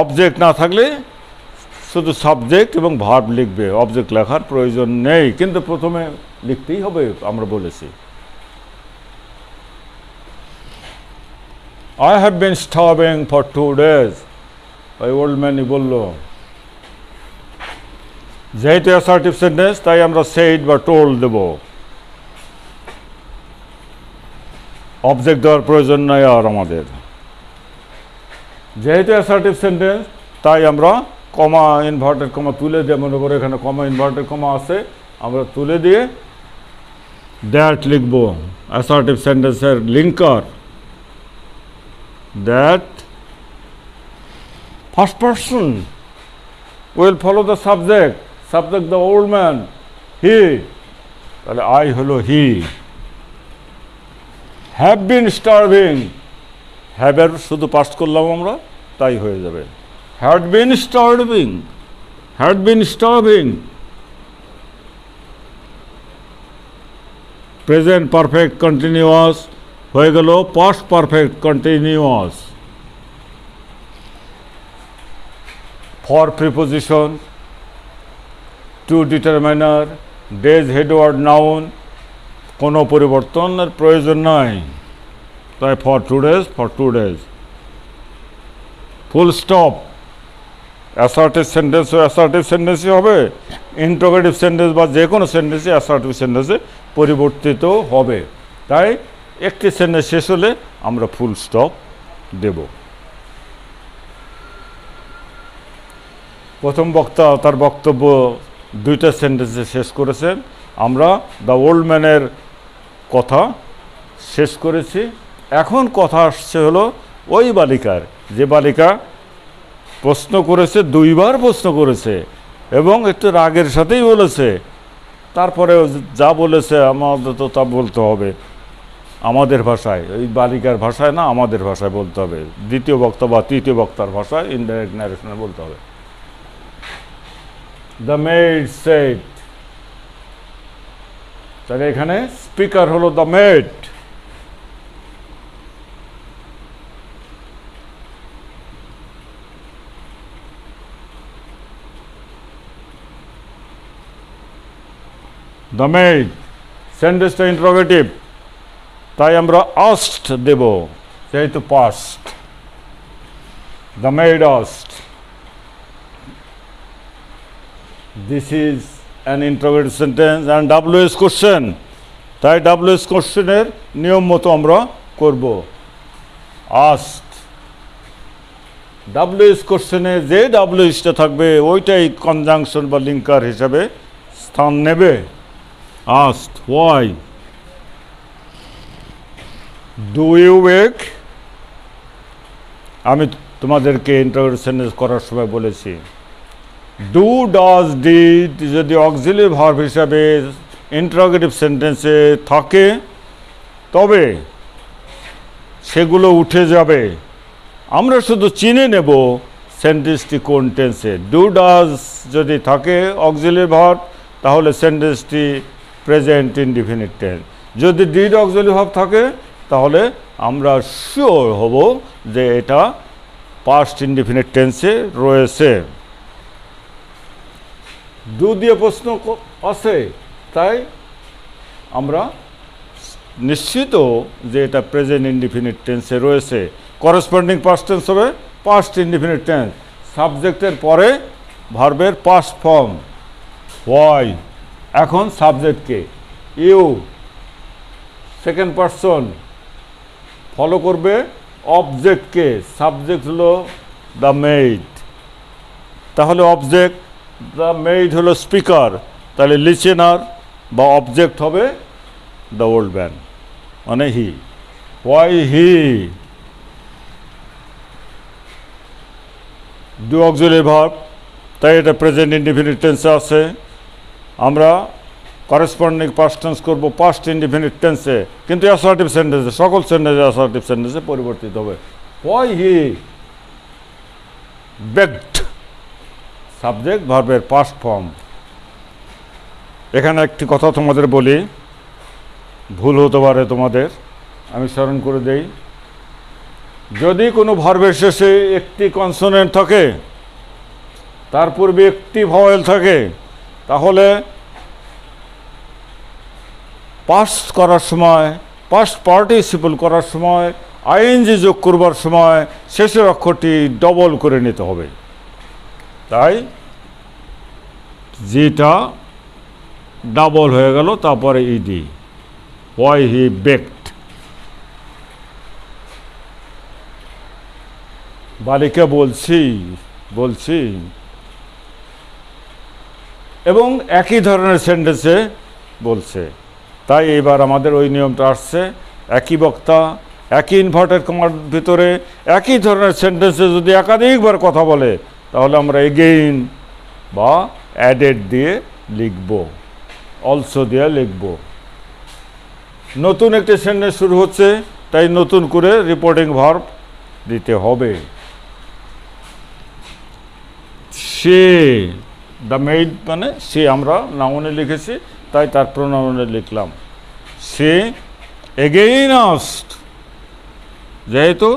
অবজেক্ট না থাকলে শুধু সাবজেক্ট এবং ভার্ব লিখবে, অবজেক্ট লেখার প্রয়োজন নেই, কিন্তু প্রথমে লিখতেই হবে আমরা বলেছি। I have been starving for 2 days, ওই ওল্ড ম্যানই বলল। যেহেতু অ্যাসার্টিভ সেন্টেন্স, তাই আমরা সেইড বা টোল্ড দেব, অবজেক্ট দেওয়ার প্রয়োজন নাই আর আমাদের। যেহেতু অ্যাসার্টিভ সেন্টেন্স, তাই আমরা কমা ইনভার্টেড কমা তুলে দিয়ে, মনে করো এখানে কমা ইনভার্টেড কমা আছে, আমরা তুলে দিয়ে দ্যাট লিখব অ্যাসার্টিভ সেন্টেন্সের linker, that first person will follow the subject, subject the old man, he, তাহলে আই হলো হি। হ্যাভ বিন স্টার্ভিং, হ্যাভের শুধু পাস্ট করলাম আমরা, তাই হয়ে যাবে। Had been starving, had been starving. Present perfect continuous হয়ে গেল past perfect continuous. For preposition, two determiner, days headword noun, কোনো পরিবর্তনের প্রয়োজন নাই, তাই for 2 days, for 2 days। Full stop, assertive সেন্টেন্সও অ্যাসার্টিভ সেন্টেন্সই হবে, ইন্টারোগেটিভ সেন্টেন্স বা যে কোনো সেন্টেন্সই অ্যাসার্টিভ সেন্টেন্সে পরিবর্তিত হবে। তাই একটি সেন্টেন্স শেষ হলে আমরা ফুল স্টপ দেব। প্রথম বক্তা তার বক্তব্য 2টা সেন্টেন্সে শেষ করেছেন। আমরা দ্য ওল্ড ম্যানের কথা শেষ করেছি। এখন কথা আসছে হলো ওই বালিকার, যে বালিকা প্রশ্ন করেছে, 2বার প্রশ্ন করেছে এবং একটু রাগের সাথেই বলেছে। তারপরে যা বলেছে আমাদের তো তা বলতে হবে আমাদের ভাষায়, ওই বালিকার ভাষায় না, আমাদের ভাষায় বলতে হবে, দ্বিতীয় বক্তা বা তৃতীয় বক্তার ভাষায় ইনডাইরেক্ট ন্যারেশনে বলতে হবে। দ্য মেড সেড, তাহলে এখানে স্পিকার হলো দ্য মেড। দ্য মেড সেন্টেন্সটা ইন্টারোগেটিভ, তাই আমরা আস্ট দেব যেহেতু past. The made asked, this is an interrogative sentence and WH question, তাই WH কোশ্চেনের নিয়ম মতো আমরা করব। আস্ট, WH কোশ্চেনে যে WHটা থাকবে ওইটাই কনজাংশন বা লিঙ্কার হিসাবে স্থান নেবে। Asked, why do you wake, আমি তোমাদেরকে ইন্টারোগেটিভ সেন্টেন্স করার সময় বলেছি ডু, ডাজ, ডিড যদি অক্সিলারি ভার্ব হিসাবে ইন্টারোগেটিভ সেন্টেন্সে থাকে তবে সেগুলো উঠে যাবে। আমরা শুধু চিনে নেব সেন্টেন্সটি কোন টেন্সে। ডু, ডাজ যদি থাকে অক্সিলারি ভার্ব তাহলে সেন্টেন্সটি প্রেজেন্ট ইনডিফিনিট টেন্স। যদি ডিড অক্সিলারি ভার্ব থাকে তাহলে আমরা শিওর হব যে এটা পাস্ট ইনডিফিনিট টেন্সে রয়েছে। ডু দিয়ে প্রশ্ন আছে, তাই আমরা নিশ্চিত যে এটা প্রেজেন্ট ইনডিফিনিট টেন্সে রয়েছে। করেসপন্ডিং পাস্ট টেন্স হবে পাস্ট ইনডিফিনিট টেন্স, সাবজেক্টের পরে ভার্বের পাস্ট ফর্ম হোয়াই। এখন সাবজেক্টকে ইউ, সেকেন্ড পারসন, ফলো করবে অবজেক্টকে, সাবজেক্ট হলো দ্য মেড, তাহলে অবজেক্ট দ্য মেড হলো স্পিকার, তাহলে লিসেনার বা অবজেক্ট হবে দ্য ওল্ড ম্যান মানে he. Why he, do auxiliary verb, তাই এটা প্রেজেন্ট ইনডিফিনিট টেন্সে আছে। আমরা করেসপন্ডিং পাস্ট টেন্স করব পাস্ট ইনডিফিনিট টেন্সে, কিন্তু অ্যাসার্টিভ সেন্টেন্সে, সকল সেন্টেন্সে অ্যাসার্টিভ সেন্টেন্সে পরিবর্তিত হবে। হোয়াই হি বেগড, সাবজেক্ট ভার্বের পাস্ট ফর্ম। এখানে একটি কথা তোমাদের বলি, ভুল হতে পারে তোমাদের, আমি স্মরণ করে দেই। যদি কোনো ভার্বের শেষে একটি কনসোনেন্ট থাকে, তার পূর্বে একটি ভাওয়েল থাকে, তাহলে পাস্ট করার সময়, পাস্ট পার্টিসিপল করার সময়, আইএনজি যোগ করবার সময় শেষের অক্ষরটি ডবল করে নিতে হবে। তাই যেটা ডাবল হয়ে গেল, তারপরে ইডি, হোয়াই হি বেকড। বালিকা বলছি এবং একই ধরনের সেন্টেন্সে বলছে। তাই এবার আমাদের ওই নিয়মটা আসছে, একই বক্তা একই ইনভার্টেড কমার ভিতরে একই ধরনের সেন্টেন্সে যদি একাধিকবার কথা বলে তাহলে আমরা এগেইন বা অ্যাডেড দিয়ে লিখব, অলসো দিয়ে লিখব। নতুন একটি সেন্টেন্স শুরু হচ্ছে, তাই নতুন করে রিপোর্টিং ভার্ব দিতে হবে। সে, দ্য মেইড মানে সে, আমরা নাউনে লিখেছি তাই তার প্রোনাউনে লিখলাম। সে এগেইন আস্কড, যেহেতু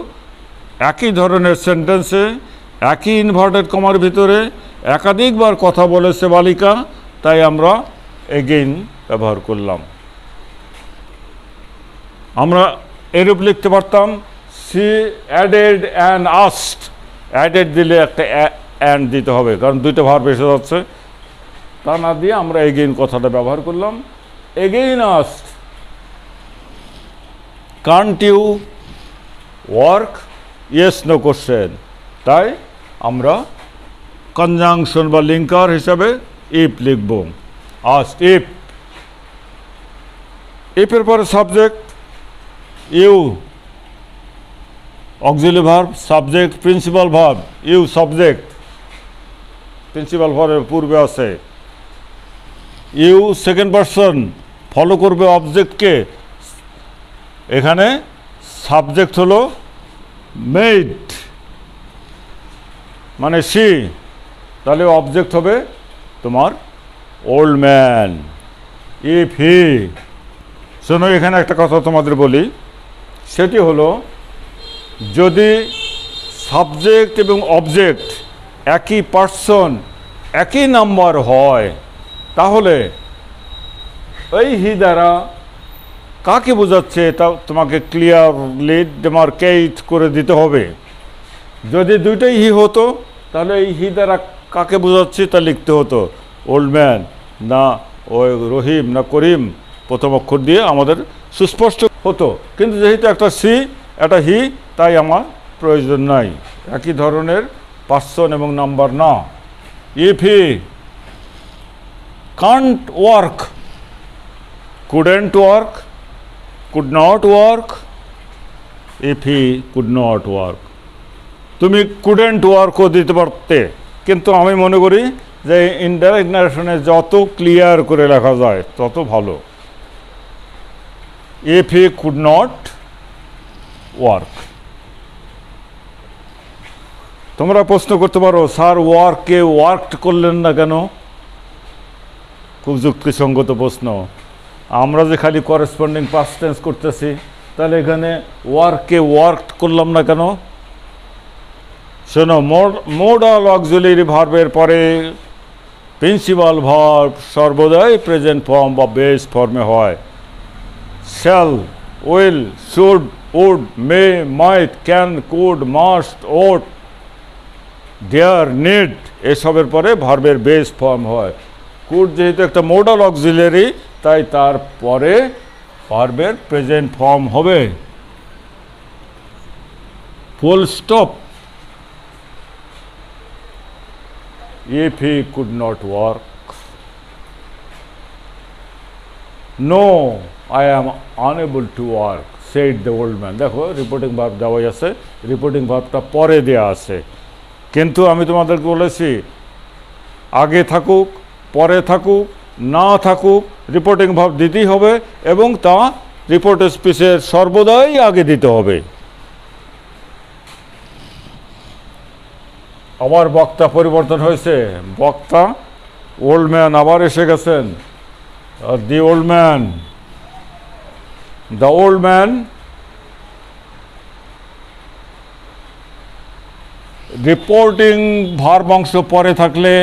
একই ধরনের সেন্টেন্সে একই ইনভার্টেড কমার ভিতরে একাধিকবার কথা বলেছে বালিকা, তাই আমরা এগেইন ব্যবহার করলাম। আমরা এরূপ লিখতে পারতাম, she added and asked. Added দিলে একটা অ্যান্ড দিতে হবে, কারণ দুইটা ভার্ব এসে যাচ্ছে। তা না দিয়ে আমরা এগেইন কথাটা ব্যবহার করলাম। Again asked, can't you work, yes no question. তাই আমরা কনজাংশন বা লিঙ্কার হিসাবে ইফ লিখব, আস্কড ইফ। ইফের পরে subject you, auxiliary verb, subject principal verb. You subject, principal ভার্বের পূর্বে আছে। ইউ সেকেন্ড পারসন, ফলো করবে অবজেক্টকে। এখানে সাবজেক্ট হলো মেইড মানে সি, তাহলে অবজেক্ট হবে তোমার ওল্ড ম্যান। ইফ হি, শোনো এখানে একটা কথা তোমাদের বলি, সেটি হলো যদি সাবজেক্ট এবং অবজেক্ট একই পার্সন একই নাম্বার হয় তাহলে ওই হি দ্বারা কাকে বোঝাচ্ছে তা তোমাকে ক্লিয়ারলি ডেমার্কেট করে দিতে হবে। যদি দুইটাই হি হতো তাহলে এই হি দ্বারা কাকে বোঝাচ্ছে তা লিখতে হতো, ওল্ড ম্যান না ওই রহিম না করিম, প্রথম অক্ষর দিয়ে আমাদের সুস্পষ্ট হতো। কিন্তু যেহেতু একটা সি একটা হি, তাই আমার প্রয়োজন নাই, একই ধরনের পার্সন এবং নাম্বার না। If he Kant work, couldn't work, could not work. If he could not work, তুমি কুডেন্ট ওয়ার্কও দিতে পারতে, কিন্তু আমি মনে করি যে ইনডাইরেক্ট ন্যারেশনে যত ক্লিয়ার করে লেখা যায় তত ভালো। If he could not work. তোমরা প্রশ্ন করতে পারো, স্যার ওয়ার্ককে ওয়ার্কড করলেন না কেন? খুব যুক্তিসঙ্গত প্রশ্ন। আমরা যে খালি করেসপন্ডিং পাস্ট টেন্স করতেছি, তাহলে এখানে ওয়ার্ককে ওয়ার্কড করলাম না কেন? শোনো, মোডাল অক্সিলারি ভার্বের পরে প্রিন্সিপাল ভার্ব সর্বদাই প্রেজেন্ট ফর্ম বা বেস ফর্মে হয়। Shall, will, should, would, may, might, can, could, must, ought, dare, need এসবের পরে ভার্বের বেস ফর্ম হয়। কুড যেহেতু একটা মোডাল অক্সিলারি, তাই তার পরে ভার্বের প্রেজেন্ট ফর্ম হবে। Full stop. If he could not work, no, I am unable to work, said the old man. দেখো রিপোর্টিং ভার্ব দেওয়াই আছে, রিপোর্টিং ভার্বটা পরে দেওয়া আছে, কিন্তু আমি তোমাদেরকে বলেছি আগে থাকুক পরে থাকুক না থাকুক রিপোর্টিং ভার্ব দিতেই হবে, এবং তা রিপোর্ট স্পিচের সর্বদাই আগে দিতে হবে। আবার বক্তা পরিবর্তন হয়েছে, বক্তা ওল্ড ম্যান আবার এসে গেছেন। দি old man, the old man. Reporting verb অংশ পরে থাকলে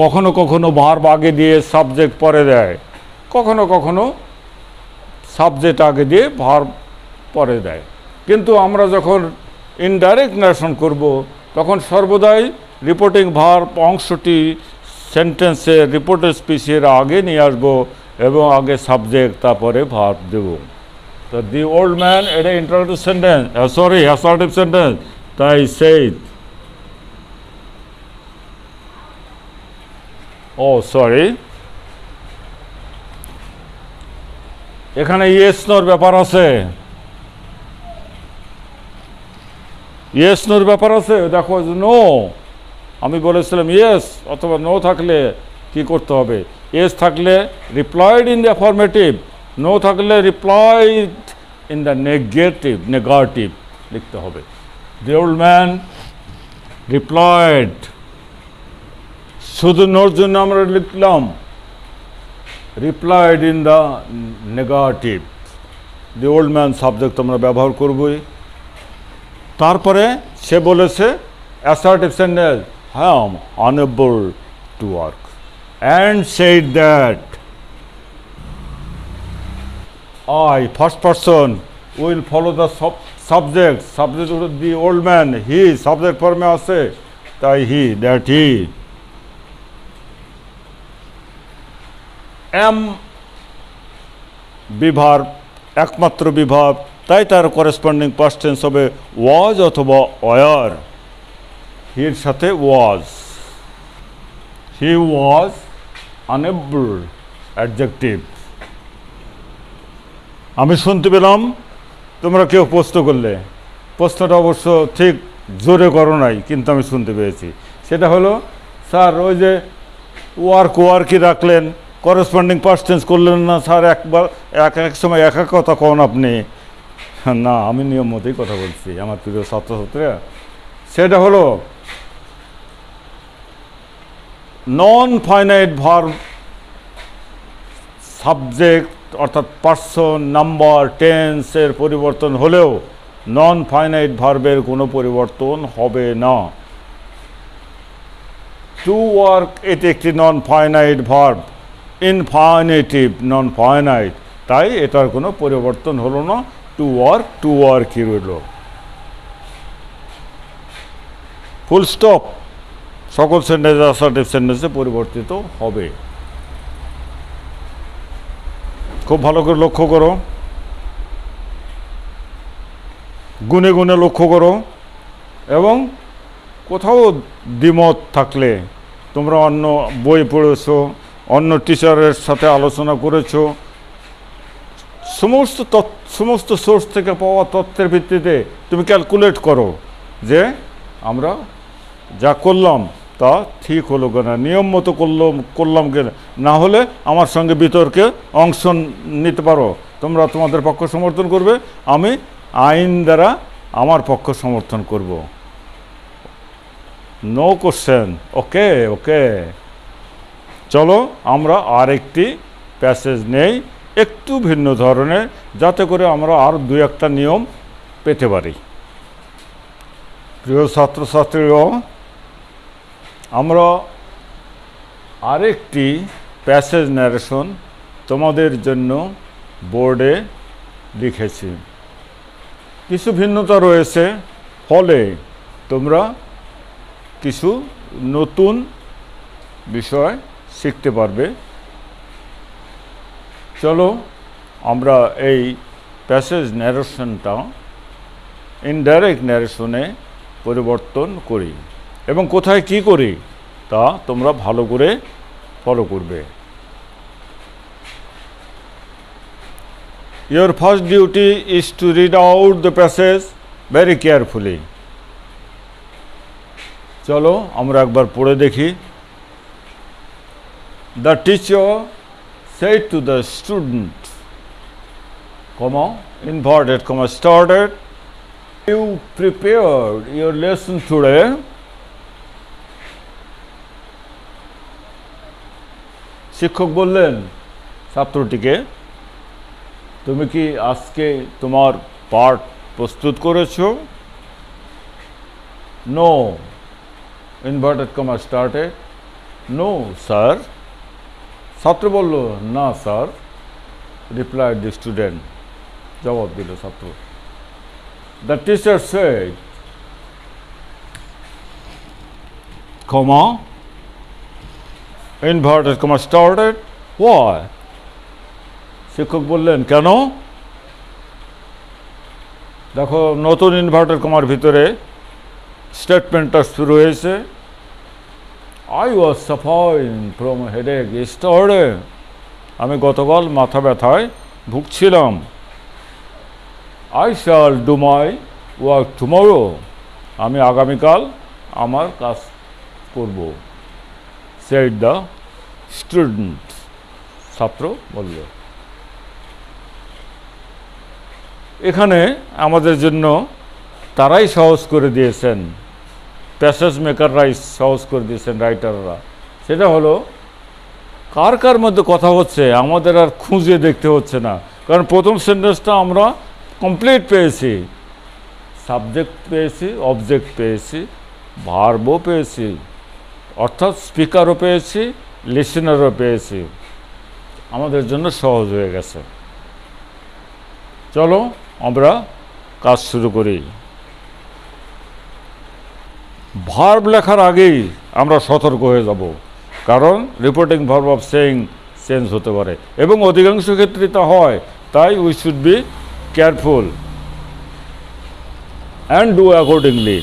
কখনো কখনো ভার্ব আগে দিয়ে সাবজেক্ট পরে দেয়, কখনো কখনো সাবজেক্ট আগে দিয়ে ভার্ব পরে দেয়। কিন্তু আমরা যখন ইনডাইরেক্ট ন্যারেশন করব তখন সর্বদাই রিপোর্টিং ভার্ব অংশটি সেন্টেন্সে রিপোর্টের স্পিচের আগে নিয়ে আসবো এবং আগে সাবজেক্ট তারপরে ভার্ব দেব। তো দি ওল্ড ম্যান এটা interrogative sentence, sorry assertive sentence, তাই সেই ও সরি, এখানে ইয়েস নোর ব্যাপার আছে, ইয়েস নোর ব্যাপার আছে। দেখো নো, আমি বলেছিলাম ইয়েস অথবা নো থাকলে কি করতে হবে? ইয়েস থাকলে replied in the affirmative, no থাকলে রিপ্লাইড ইন দ্য নেগেটিভ লিখতে হবে। The old man replied, শুধু নোর জন্য আমরা লিখলাম replied in the negative. The old man subject আমরা ব্যবহার করবই। তারপরে সে বলেছে অ্যাসার্টিভ সেন্টেন্স, হ্যাঁ I am unable to work and said that I, first person, will follow the subject the old man, he, subject form আছে, তাই he, that he. am বিভার একমাত্র বিভাগ, তাই তার করেসপন্ডিং পাস্ট টেন্স হবে was অথবা were, হির সাথে was. he was unable, adjective. আমি শুনতে পেলাম তোমরা কেউ প্রশ্ন করলে, প্রশ্নটা অবশ্য ঠিক জোরে করো নাই, কিন্তু আমি শুনতে পেয়েছি। সেটা হলো, স্যার ওই যে ওয়ার্কই রাখলেন, করেসপন্ডিং পাস্ট টেন্স করলেন না স্যার, একবার এক সময় এক কথা কন আপনি। না, আমি নিয়ম মতোই কথা বলছি আমার প্রিয় ছাত্রছাত্রীরা। সেটা হলো নন ফাইনাইট ভার্ব সাবজেক্ট অর্থাৎ পার্সন, নাম্বার, টেন্সের পরিবর্তন হলেও নন ফাইনাইট ভার্বের কোনো পরিবর্তন হবে না। টু ওয়ার্ক এটি একটি non finite verb, infinitive non finite, তাই এটার কোনো পরিবর্তন হলো না। টু ওয়ার্কই রইল। ফুল স্টপ সকল সেন্টেন্স অ্যাসার্টিভ সেন্টেন্সে পরিবর্তিত হবে। খুব ভালো করে লক্ষ্য করো, গুনে গুনে লক্ষ্য করো, এবং কোথাও দ্বিমত থাকলে তোমরা অন্য বই পড়েছো, অন্য টিচারের সাথে আলোচনা করেছো, সমস্ত সোর্স থেকে পাওয়া তথ্যের ভিত্তিতে তুমি ক্যালকুলেট করো যে আমরা যা করলাম তা ঠিক হলো কিনা, নিয়ম মতো করলাম কিনা। না হলে আমার সঙ্গে বিতর্কে অংশ নিতে পারো, তোমরা তোমাদের পক্ষ সমর্থন করবে, আমি আইন দ্বারা আমার পক্ষ সমর্থন করব। নো কোশ্চেন, ওকে ওকে। চলো আমরা আরেকটি প্যাসেজ নেই, একটু ভিন্ন ধরনের, যাতে করে আমরা আর দুই একটা নিয়ম পেতে পারি। প্রিয় ছাত্রছাত্রীরা, আমরা আরেকটি প্যাসেজ ন্যারেশন তোমাদের জন্য বোর্ডে লিখেছি। কিছু ভিন্নতা রয়েছে, ফলে তোমরা কিছু নতুন বিষয় শিখতে পারবে। চলো আমরা এই প্যাসেজ ন্যারেশনটা ইনডাইরেক্ট ন্যারেশনে পরিবর্তন করি, এবং কোথায় কি করি তা তোমরা ভালো করে ফলো করবে। Your first duty is to read out the passage very carefully. চলো আমরা একবার পড়ে দেখি। The teacher said to the student, comma, inverted comma started, you prepared your lesson today? শিক্ষক বললেন ছাত্রটিকে, তুমি কি আজকে তোমার পাঠ প্রস্তুত করেছো? No, inverted comma started, no sir. ছাত্র বলল, না স্যার। রিপ্লাইড দি স্টুডেন্ট, জবাব দিল ছাত্র। The teacher said, comma, inverted comma started, why? শিক্ষক বললেন, কেন? দেখো নতুন ইনভার্টেড কমার ভিতরে স্টেটমেন্টটা শুরু হয়েছে, I was suffering from headache yesterday. আমি গতকাল মাথা ব্যথায় ভুগছিলাম। I shall do my work tomorrow. আমি আগামীকাল আমার কাজ করব, said the student. ছাত্র বলল। এখানে আমাদের জন্য তারাই সহজ করে দিয়েছেন, প্যাসেজ মেকাররাই সহজ করে দিয়েছেন রাইটাররা। সেটা হলো কার কার মধ্যে কথা হচ্ছে আমাদের আর খুঁজে দেখতে হচ্ছে না, কারণ প্রথম সেন্টেন্সটা আমরা কমপ্লিট পেয়েছি, সাবজেক্ট পেয়েছি, অবজেক্ট পেয়েছি, ভার্বও পেয়েছি, অর্থাৎ স্পিকারও পেয়েছি, লিসেনারও পেয়েছি। আমাদের জন্য সহজ হয়ে গেছে। চলো আমরা কাজ শুরু করি। ভার্ব লেখার আগেই আমরা সতর্ক হয়ে যাব, কারণ reporting verb of saying change হতে পারে এবং অধিকাংশ ক্ষেত্রে তা হয়। তাই we should be careful and do accordingly.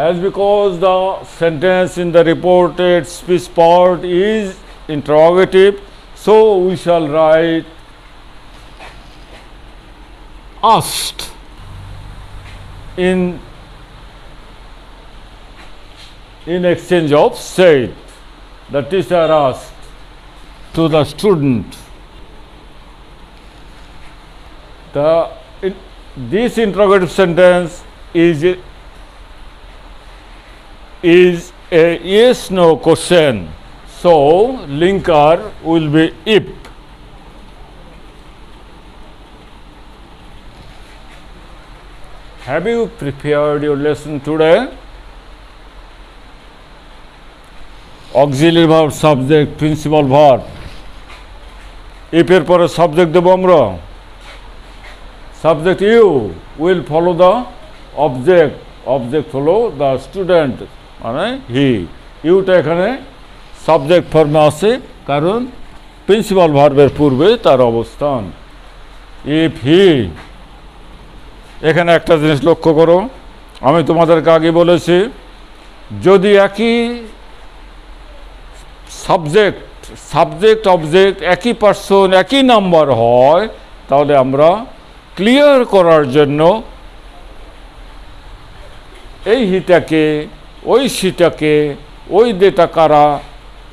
As because the sentence in the reported speech part is interrogative, so we shall write asked. In exchange of said, the teacher asked to the student. This interrogative sentence is a yes/no question, so linker will be if. Have you prepared your lesson today? Auxiliary verb, subject, principal verb. If এর পরে সাবজেক্ট দেব আমরা, subject you will follow the object, object হলো দ্য স্টুডেন্ট মানে হি। ইউটা এখানে সাবজেক্ট ফর্মে আছে কারণ প্রিন্সিপাল ভার্বের পূর্বে তার অবস্থান। ইফ হি, এখানে একটা জিনিস লক্ষ্য করো, আমি তোমাদেরকে আগে বলেছি যদি একই সাবজেক্ট অবজেক্ট একই পার্সন একই নাম্বার হয় তাহলে আমরা ক্লিয়ার করার জন্য এই হিটাকে, ওই সিটাকে, ওই ডেটা কারা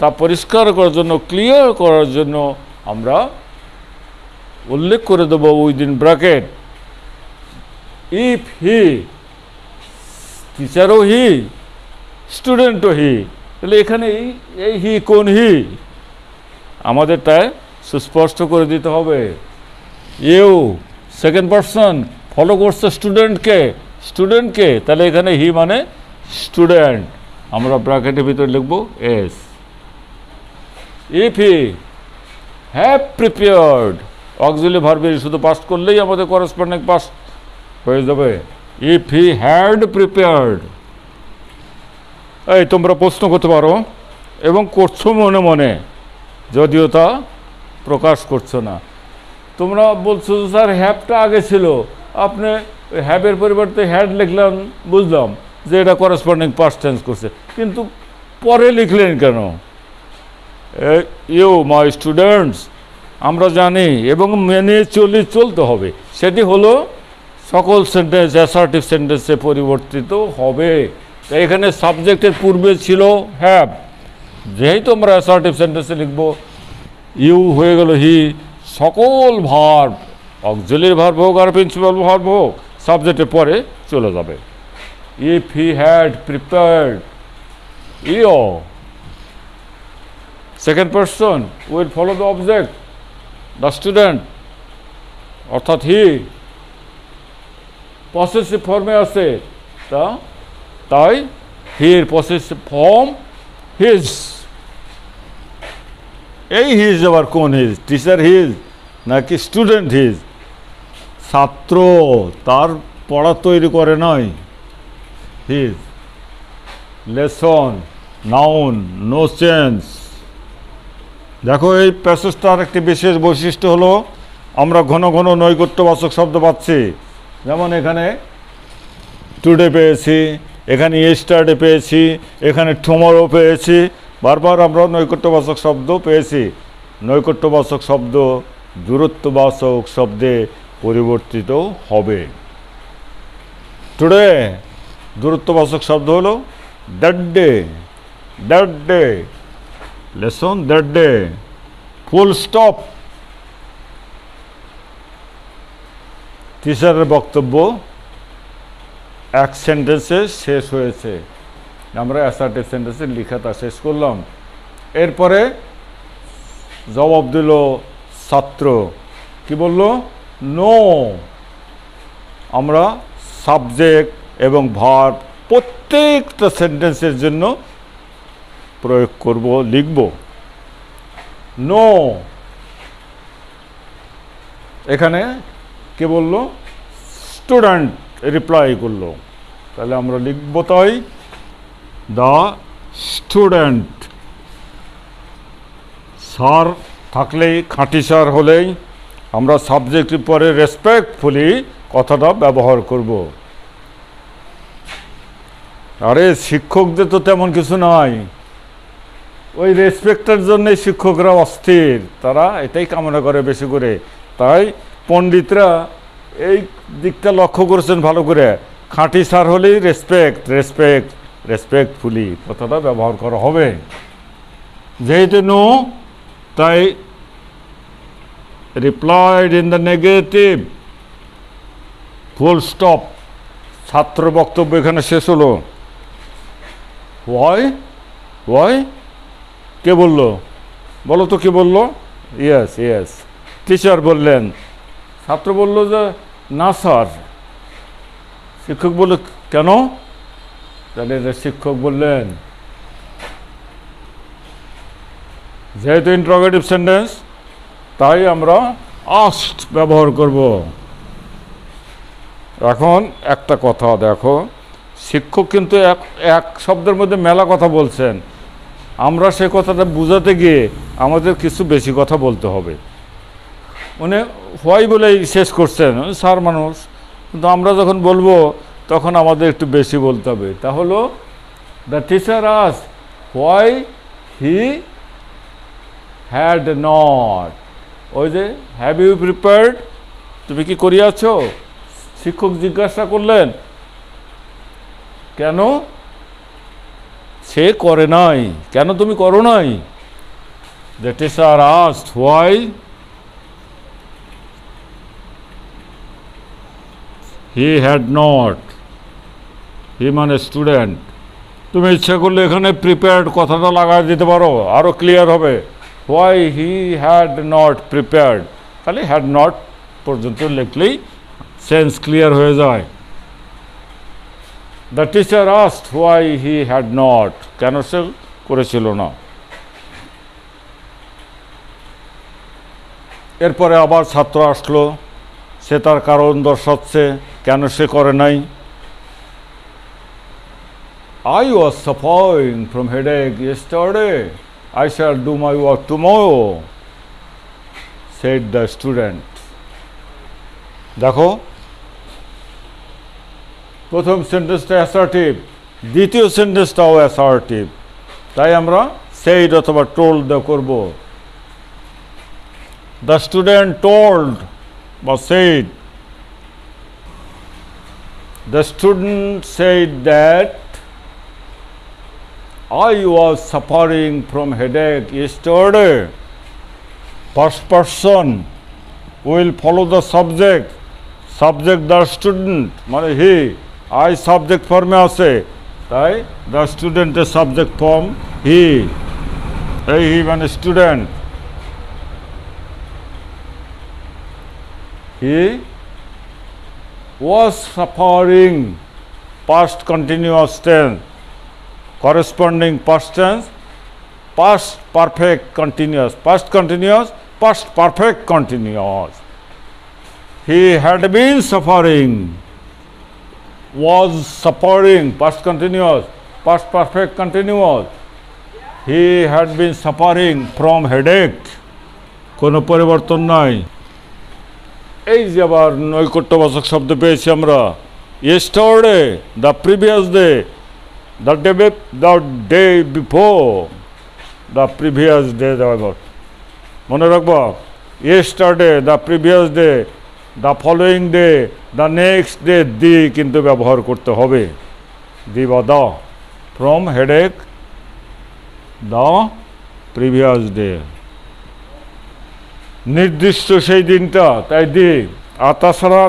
তা পরিষ্কার করার জন্য, ক্লিয়ার করার জন্য আমরা উল্লেখ করে দেবো উইদিন ব্র্যাকেট ইফ হি, টিচারও হি, স্টুডেন্টও হি। তাহলে এখানে এই হি কোন হি আমাদের তাই সুস্পষ্ট করে দিতে হবে। ইউ সেকেন্ড পারসন ফলো করছে স্টুডেন্টকে, তাহলে এখানে হি মানে স্টুডেন্ট, আমরা ব্র্যাকেটের ভিতরে লিখব S. If he have prepared, auxiliary ভার্বের শুধু পাস্ট করলেই আমাদের করেসপন্ডিং পাস্ট হয়ে যাবে। ইফ হি হ্যাড প্রিপেয়ার্ড, এই তোমরা প্রশ্ন করতে পারো এবং করছো মনে মনে, যদিও তা প্রকাশ করছো না। তোমরা বলছো স্যার হ্যাভটা আগে ছিল, আপনি হ্যাভের পরিবর্তে হ্যাড লিখলেন, বুঝলাম যে এটা করেসপন্ডিং পাস্ট টেন্স করছে, কিন্তু পরে লিখলেন কেন? ইউ মাই স্টুডেন্টস, আমরা জানি এবং মেনে চলতে হবে, সেটি হলো সকল সেন্টেন্স অ্যাসার্টিভ সেন্টেন্সে পরিবর্তিত হবে। তাই এখানে সাবজেক্টের পূর্বে ছিল হ্যাভ, যেহেতু আমরা অ্যাসার্টিভ সেন্টেন্সে লিখব ইউ হয়ে গেল হি, সকল ভার্ব অক্সিলারি ভার্ব হোক আর প্রিন্সিপাল ভার্ব হোক সাবজেক্টের পরে চলে যাবে। If he had prepared, you second person will follow the object the student, অর্থাৎ হি পসেসিভ ফর্মে আছে, তাই হির পসেসিভ ফর্ম হিজ। এই হিজ আবার কোন হিজ? টিচার হিজ নাকি স্টুডেন্ট হিজ? ছাত্র তার পড়া তৈরি করে নয়, his. Lesson noun, no change. দেখো এই প্যাসেজটার একটি বিশেষ বৈশিষ্ট্য হলো আমরা ঘন ঘন নৈকট্যবাচক শব্দ পাচ্ছি। যেমন এখানে টুডে পেয়েছি, এখানে ইয়েস্টারডে পেয়েছি, এখানে টুমরো পেয়েছি। বারবার আমরা নৈকট্যবাচক শব্দ পেয়েছি। নৈকট্যবাচক শব্দ দূরত্ববাচক শব্দে পরিবর্তিত হবে। টুডে দূরত্ববাচক শব্দ হলো that day, that day, lesson that day, full stop. টিচারের বক্তব্য এক সেন্টেন্সে শেষ হয়েছে। আমরা অ্যাসার্টিভ সেন্টেন্সে লেখাটা শেষ করলাম। এরপরে জবাব দিল ছাত্র, কি বলল? নো। আমরা সাবজেক্ট এবং ভার্ব প্রত্যেকটা সেন্টেন্সের জন্য প্রয়োগ করব, লিখব। নো, এখানে কে বলল? স্টুডেন্ট রিপ্লাই করলো। তাহলে আমরা লিখব তাই, দ্য স্টুডেন্ট। স্যার থাকলেই, খাঁটি স্যার হলেই আমরা সাবজেক্টের পরে রেসপেক্টফুলি কথাটা ব্যবহার করব। আরে শিক্ষকদের তো তেমন কিছু নাই, ওই রেসপেক্টের জন্যই শিক্ষকরা অস্থির, তারা এটাই কামনা করে বেশি করে। তাই পণ্ডিতরা এই দিকটা লক্ষ্য করেছেন ভালো করে, খাঁটি স্যার হলেই রেসপেক্ট, রেসপেক্ট, রেসপেক্টফুলি কথাটা ব্যবহার করা হবে। যেহেতু নো, তাই replied in the negative, full stop. ছাত্র বক্তব্য এখানে শেষ হলো। ওয়াই, ওয়াই, কে বলল? বলো তো কে বলল? ইয়েস, ইয়েস, টিচার বললেন। ছাত্র বলল যে না স্যার। শিক্ষক বলল কেন? তাহলে শিক্ষক বললেন, যেহেতু ইন্টারোগেটিভ সেন্টেন্স, তাই আমরা আস্কড ব্যবহার করব। এখন একটা কথা দেখো, শিক্ষক কিন্তু এক শব্দের মধ্যে মেলা কথা বলছেন। আমরা সে কথাটা বোঝাতে গিয়ে আমাদের কিছু বেশি কথা বলতে হবে। উনি হোয়াই বলেই শেষ করছেন, স্যার মানুষ, কিন্তু আমরা যখন বলবো তখন আমাদের একটু বেশি বলতে হবে। তা হলো the teacher asked why he had not. ওই যে হ্যাভ ইউ প্রিপেয়ার্ড, তুমি কি করিয়াছ? শিক্ষক জিজ্ঞাসা করলেন কেন সে করে নাই, কেন তুমি করো নাই? The teacher asked why he had not. He মানে স্টুডেন্ট। তুমি ইচ্ছা করলে এখানে প্রিপেয়ার্ড কথাটা লাগাই দিতে পারো, আরও ক্লিয়ার হবে। Why he had not prepared, খালি হ্যাড নট পর্যন্ত লিখলেই সেন্স ক্লিয়ার হয়ে যায়। The teacher asked why he had not, কেন সে করেছিল না। এরপরে আবার ছাত্র আসলো, সে তার কারণ দর্শাচ্ছে কেন সে করে নাই। I was suffering from headache yesterday. I shall do my work tomorrow, said the student. দেখো, প্রথম সেন্টেন্সটা অ্যাসার্টিভ, দ্বিতীয় সেন্টেন্সটাও অ্যাসার্টিভ, তাই আমরা said অথবা told দিয়ে করব। The student told বা said. The student said that I was suffering from headache yesterday. First person will follow the subject. Subject the student, মানে he, I subject forme আছে, তাই the student এর subject form he, এই he মানে student। He was suffering, past continuous tense, corresponding past tense, past perfect continuous, past continuous, past perfect continuous. He had been suffering, was suffering, past continuous, past perfect continuous. He had been suffering from headache, কোনো পরিবর্তন নাই। এই যে আবার নৈকট্যবাচক শব্দ পেয়েছি আমরা, yesterday, the previous day, the day before, the previous day দেওয়া মনে রাখবো yesterday, the previous day, the following day, the next day, দি কিন্তু ব্যবহার করতে হবে দি বা দা from headache the previous day নির্দিষ্ট সেই দিনটা তাই দি আর তাছাড়া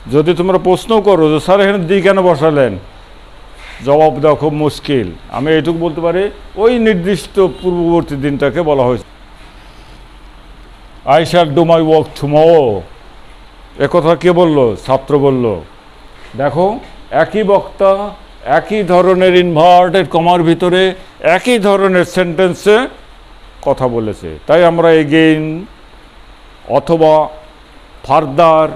যদি তোমরা প্রশ্ন করো যে স্যার এখানে দি কেন বসালেন জবাব দেওয়া খুব মুশকিল আমি এইটুকু বলতে পারি ওই নির্দিষ্ট পূর্ববর্তী দিনটাকে বলা হয়েছে I shall do my work tomorrow একথা কে বললো ছাত্র বলল দেখো একই বক্তা একই ধরনের ইনভার্টেড কমার ভিতরে একই ধরনের সেন্টেন্সে কথা বলেছে তাই আমরা এগেইন অথবা ফার্দার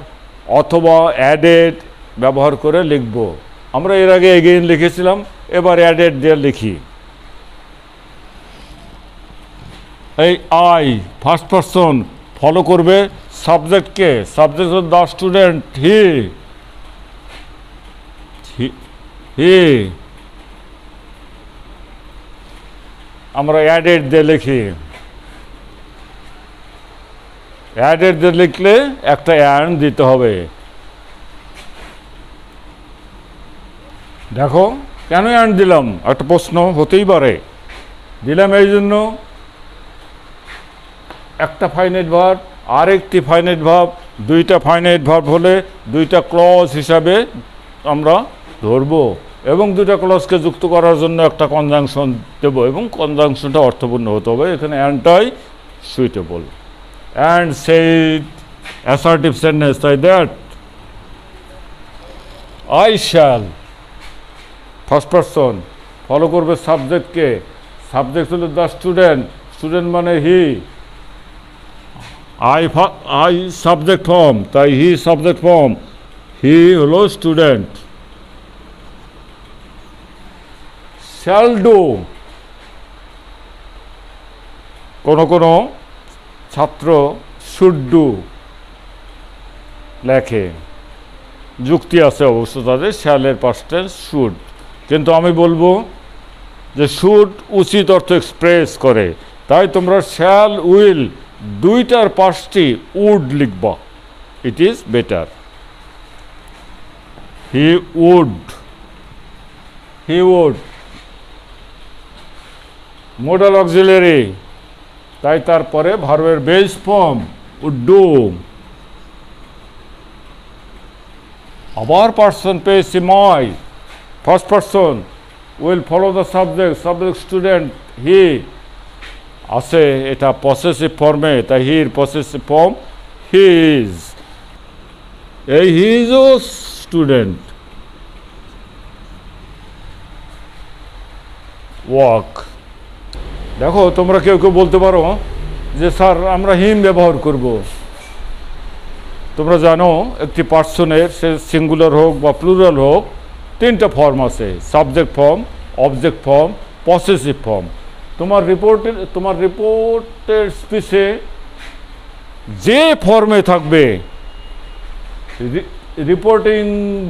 অথবা অ্যাডেড ব্যবহার করে লিখব আমরা এর আগে এগেইন লিখেছিলাম এবার অ্যাডেড দিয়ে লিখি এই আই ফার্স্ট পারসন ফলো করবে সাবজেক্টকে সাবজেক্ট দ্য স্টুডেন্ট হি আমরা অ্যাডেড দিয়ে লিখি অ্যাডেড দিয়ে লিখলে একটা অ্যান্ড দিতে হবে দেখো কেন অ্যান্ড দিলাম একটা প্রশ্ন হতেই পারে দিলাম এই জন্য একটা ফাইনাইট ভার্ব আরেকটি ফাইনাইট ভার্ব দুইটা ফাইনাইট ভার্ব হলে দুইটা ক্লজ হিসাবে আমরা ধরবো এবং দুইটা ক্লজকে যুক্ত করার জন্য একটা কনজাংশন দেবো এবং কনজাংশনটা অর্থপূর্ণ হতে হবে এখানে অ্যান্ডটাই suitable and said assertive sentence তাই that I shall first person follow করবে সাবজেক্টকে সাবজেক্ট হলো দ্য স্টুডেন্ট স্টুডেন্ট মানে হি আই সাবজেক্ট ফর্ম তাই হি সাবজেক্ট ফর্ম হি হলো স্টুডেন্ট শ্যাল ডু কোনো ছাত্র শুড ডু লেখে যুক্তি আছে অবশ্য তাদের শ্যালের পাস্ট টেন্স শুড কিন্তু আমি বলবো যে শুড উচিত অর্থ এক্সপ্রেস করে তাই তোমরা শ্যাল উইল দুইটার পাশটি উড লিখবা it is better he would modal auxiliary তাই তারপরে ভার্বের বেস ফর্ম উড ডু আবার পার্সন পেয়েছি my first person will follow the subject student he আছে এটা পসেসিভ ফর্মে তাই হির পসেসিভ ফর্ম হিজ এই হিজ ও স্টুডেন্ট ওয়াক দেখো তোমরা কেউ কেউ বলতে পারো যে স্যার আমরা হিম ব্যবহার করব তোমরা জানো একটি পার্সনের সে সিঙ্গুলার হোক বা প্লুরাল হোক তিনটা ফর্ম আছে subject form object form possessive form তোমার রিপোর্টের স্পিচে যে ফর্মে থাকবে রিপোর্টিং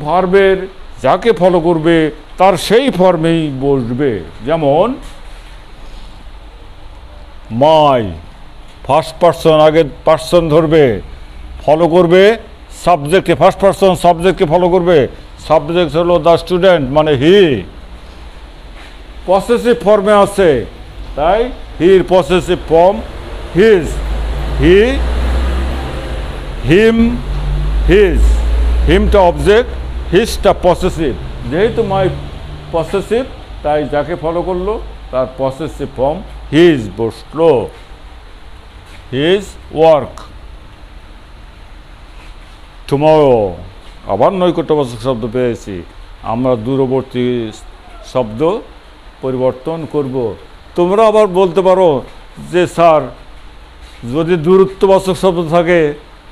ভার্বের যাকে ফলো করবে তার সেই ফর্মেই বসবে যেমন মাই ফার্স্ট পার্সন আগে পার্সন ধরবে ফলো করবে সাবজেক্টকে ফার্স্ট পার্সন সাবজেক্টকে ফলো করবে সাবজেক্ট হলো দ্য স্টুডেন্ট মানে হি পসেসিভ ফর্মে আছে তাই হির possessive form his he him his হিমটা অবজেক্ট হিজটা পসেসিভ যেহেতু মাই পসেসিভ তাই যাকে ফলো করলো তার পসেসিভ ফর্ম হিজ বসলো হিজ ওয়ার্ক টুমরো আবার নৈকট্যবাচক শব্দ পেয়েছি আমরা দূরবর্তী শব্দ পরিবর্তন করব তোমরা আবার বলতে পারো যে স্যার যদি দূরত্ববাচক শব্দ থাকে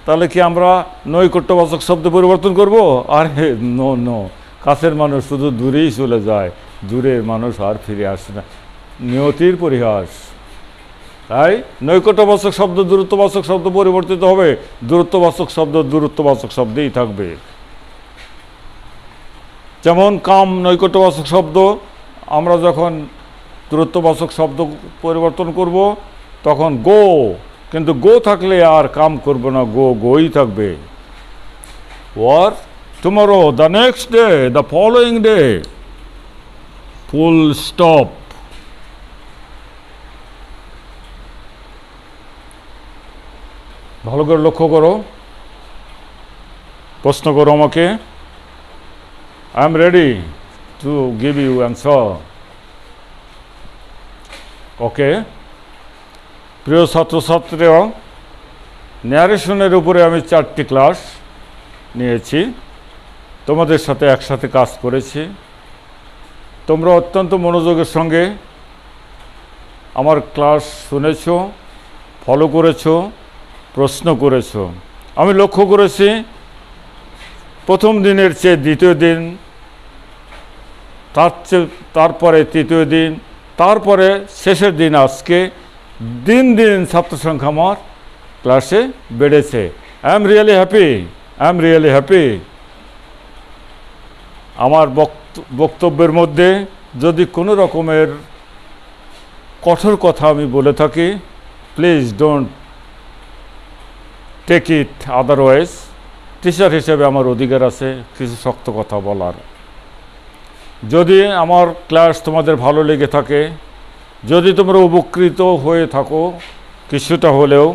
তাহলে কি আমরা নৈকট্যবাচক শব্দ পরিবর্তন করব আরে নো কাছের মানুষ শুধু দূরেই চলে যায় দূরের মানুষ আর ফিরে আসে না নিয়তির পরিহাস তাই নৈকট্যবাচক শব্দ দূরত্ববাচক শব্দ পরিবর্তিত হবে দূরত্ববাচক শব্দ দূরত্ববাচক শব্দেই থাকবে যেমন কাম নৈকট্যবাচক শব্দ, আমরা যখন দূরত্ববাচক শব্দ পরিবর্তন করব তখন গো, কিন্তু গো থাকলে আর কাম করব না, গোই থাকবে। ওর tomorrow, the next day, the following day, full stop. ভালো করে লক্ষ্য করো, প্রশ্ন করো আমাকে। I am ready to give you answer. Okay, প্রিয় ছাত্রছাত্রীরা, ন্যারেশনের উপরে আমি 4টি ক্লাস নিয়েছি, তোমাদের সাথে একসাথে কাজ করেছি। তোমরা অত্যন্ত মনোযোগের সঙ্গে আমার ক্লাস শুনেছ, ফলো করেছ, প্রশ্ন করেছ। আমি লক্ষ্য করেছি প্রথম দিনের চেয়ে দ্বিতীয় দিন, তারপরে তৃতীয় দিন, তারপরে শেষের দিন আজকে দিন দিন ছাত্র সংখ্যা আমার ক্লাসে বেড়েছে। I am really happy. আমার বক্তব্যের মধ্যে যদি কোনো রকমের কঠোর কথা আমি বলে থাকি, please don't take it otherwise. Teacher হিসেবে আমার অধিকার আছে কিছু শক্ত কথা বলার। যদি আমার ক্লাস তোমাদের ভালো লেগে থাকে, যদি তোমরা উপকৃত হয়ে থাকো কিছুটা হলেও,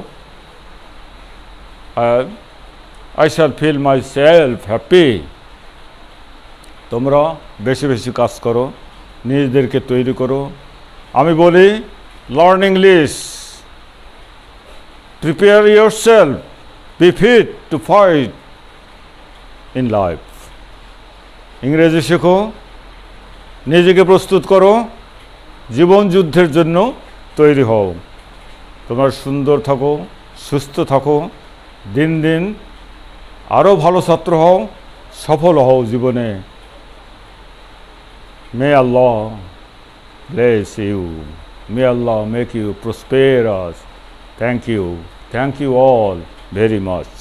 I shall feel myself happy. তোমরা বেশি বেশি কাজ করো, নিজেদেরকে তৈরি করো। আমি বলি learn English, prepare yourself, be fit to fight in life. ইংরেজি শেখো, নিজেকে প্রস্তুত করো, জীবন যুদ্ধের জন্য তৈরি হও। তোমরা সুন্দর থাকো, সুস্থ থাকো, দিন দিন আরও ভালো ছাত্র হও, সফল হও জীবনে। May Allah bless you. May Allah make you prosperous. Thank you all very much.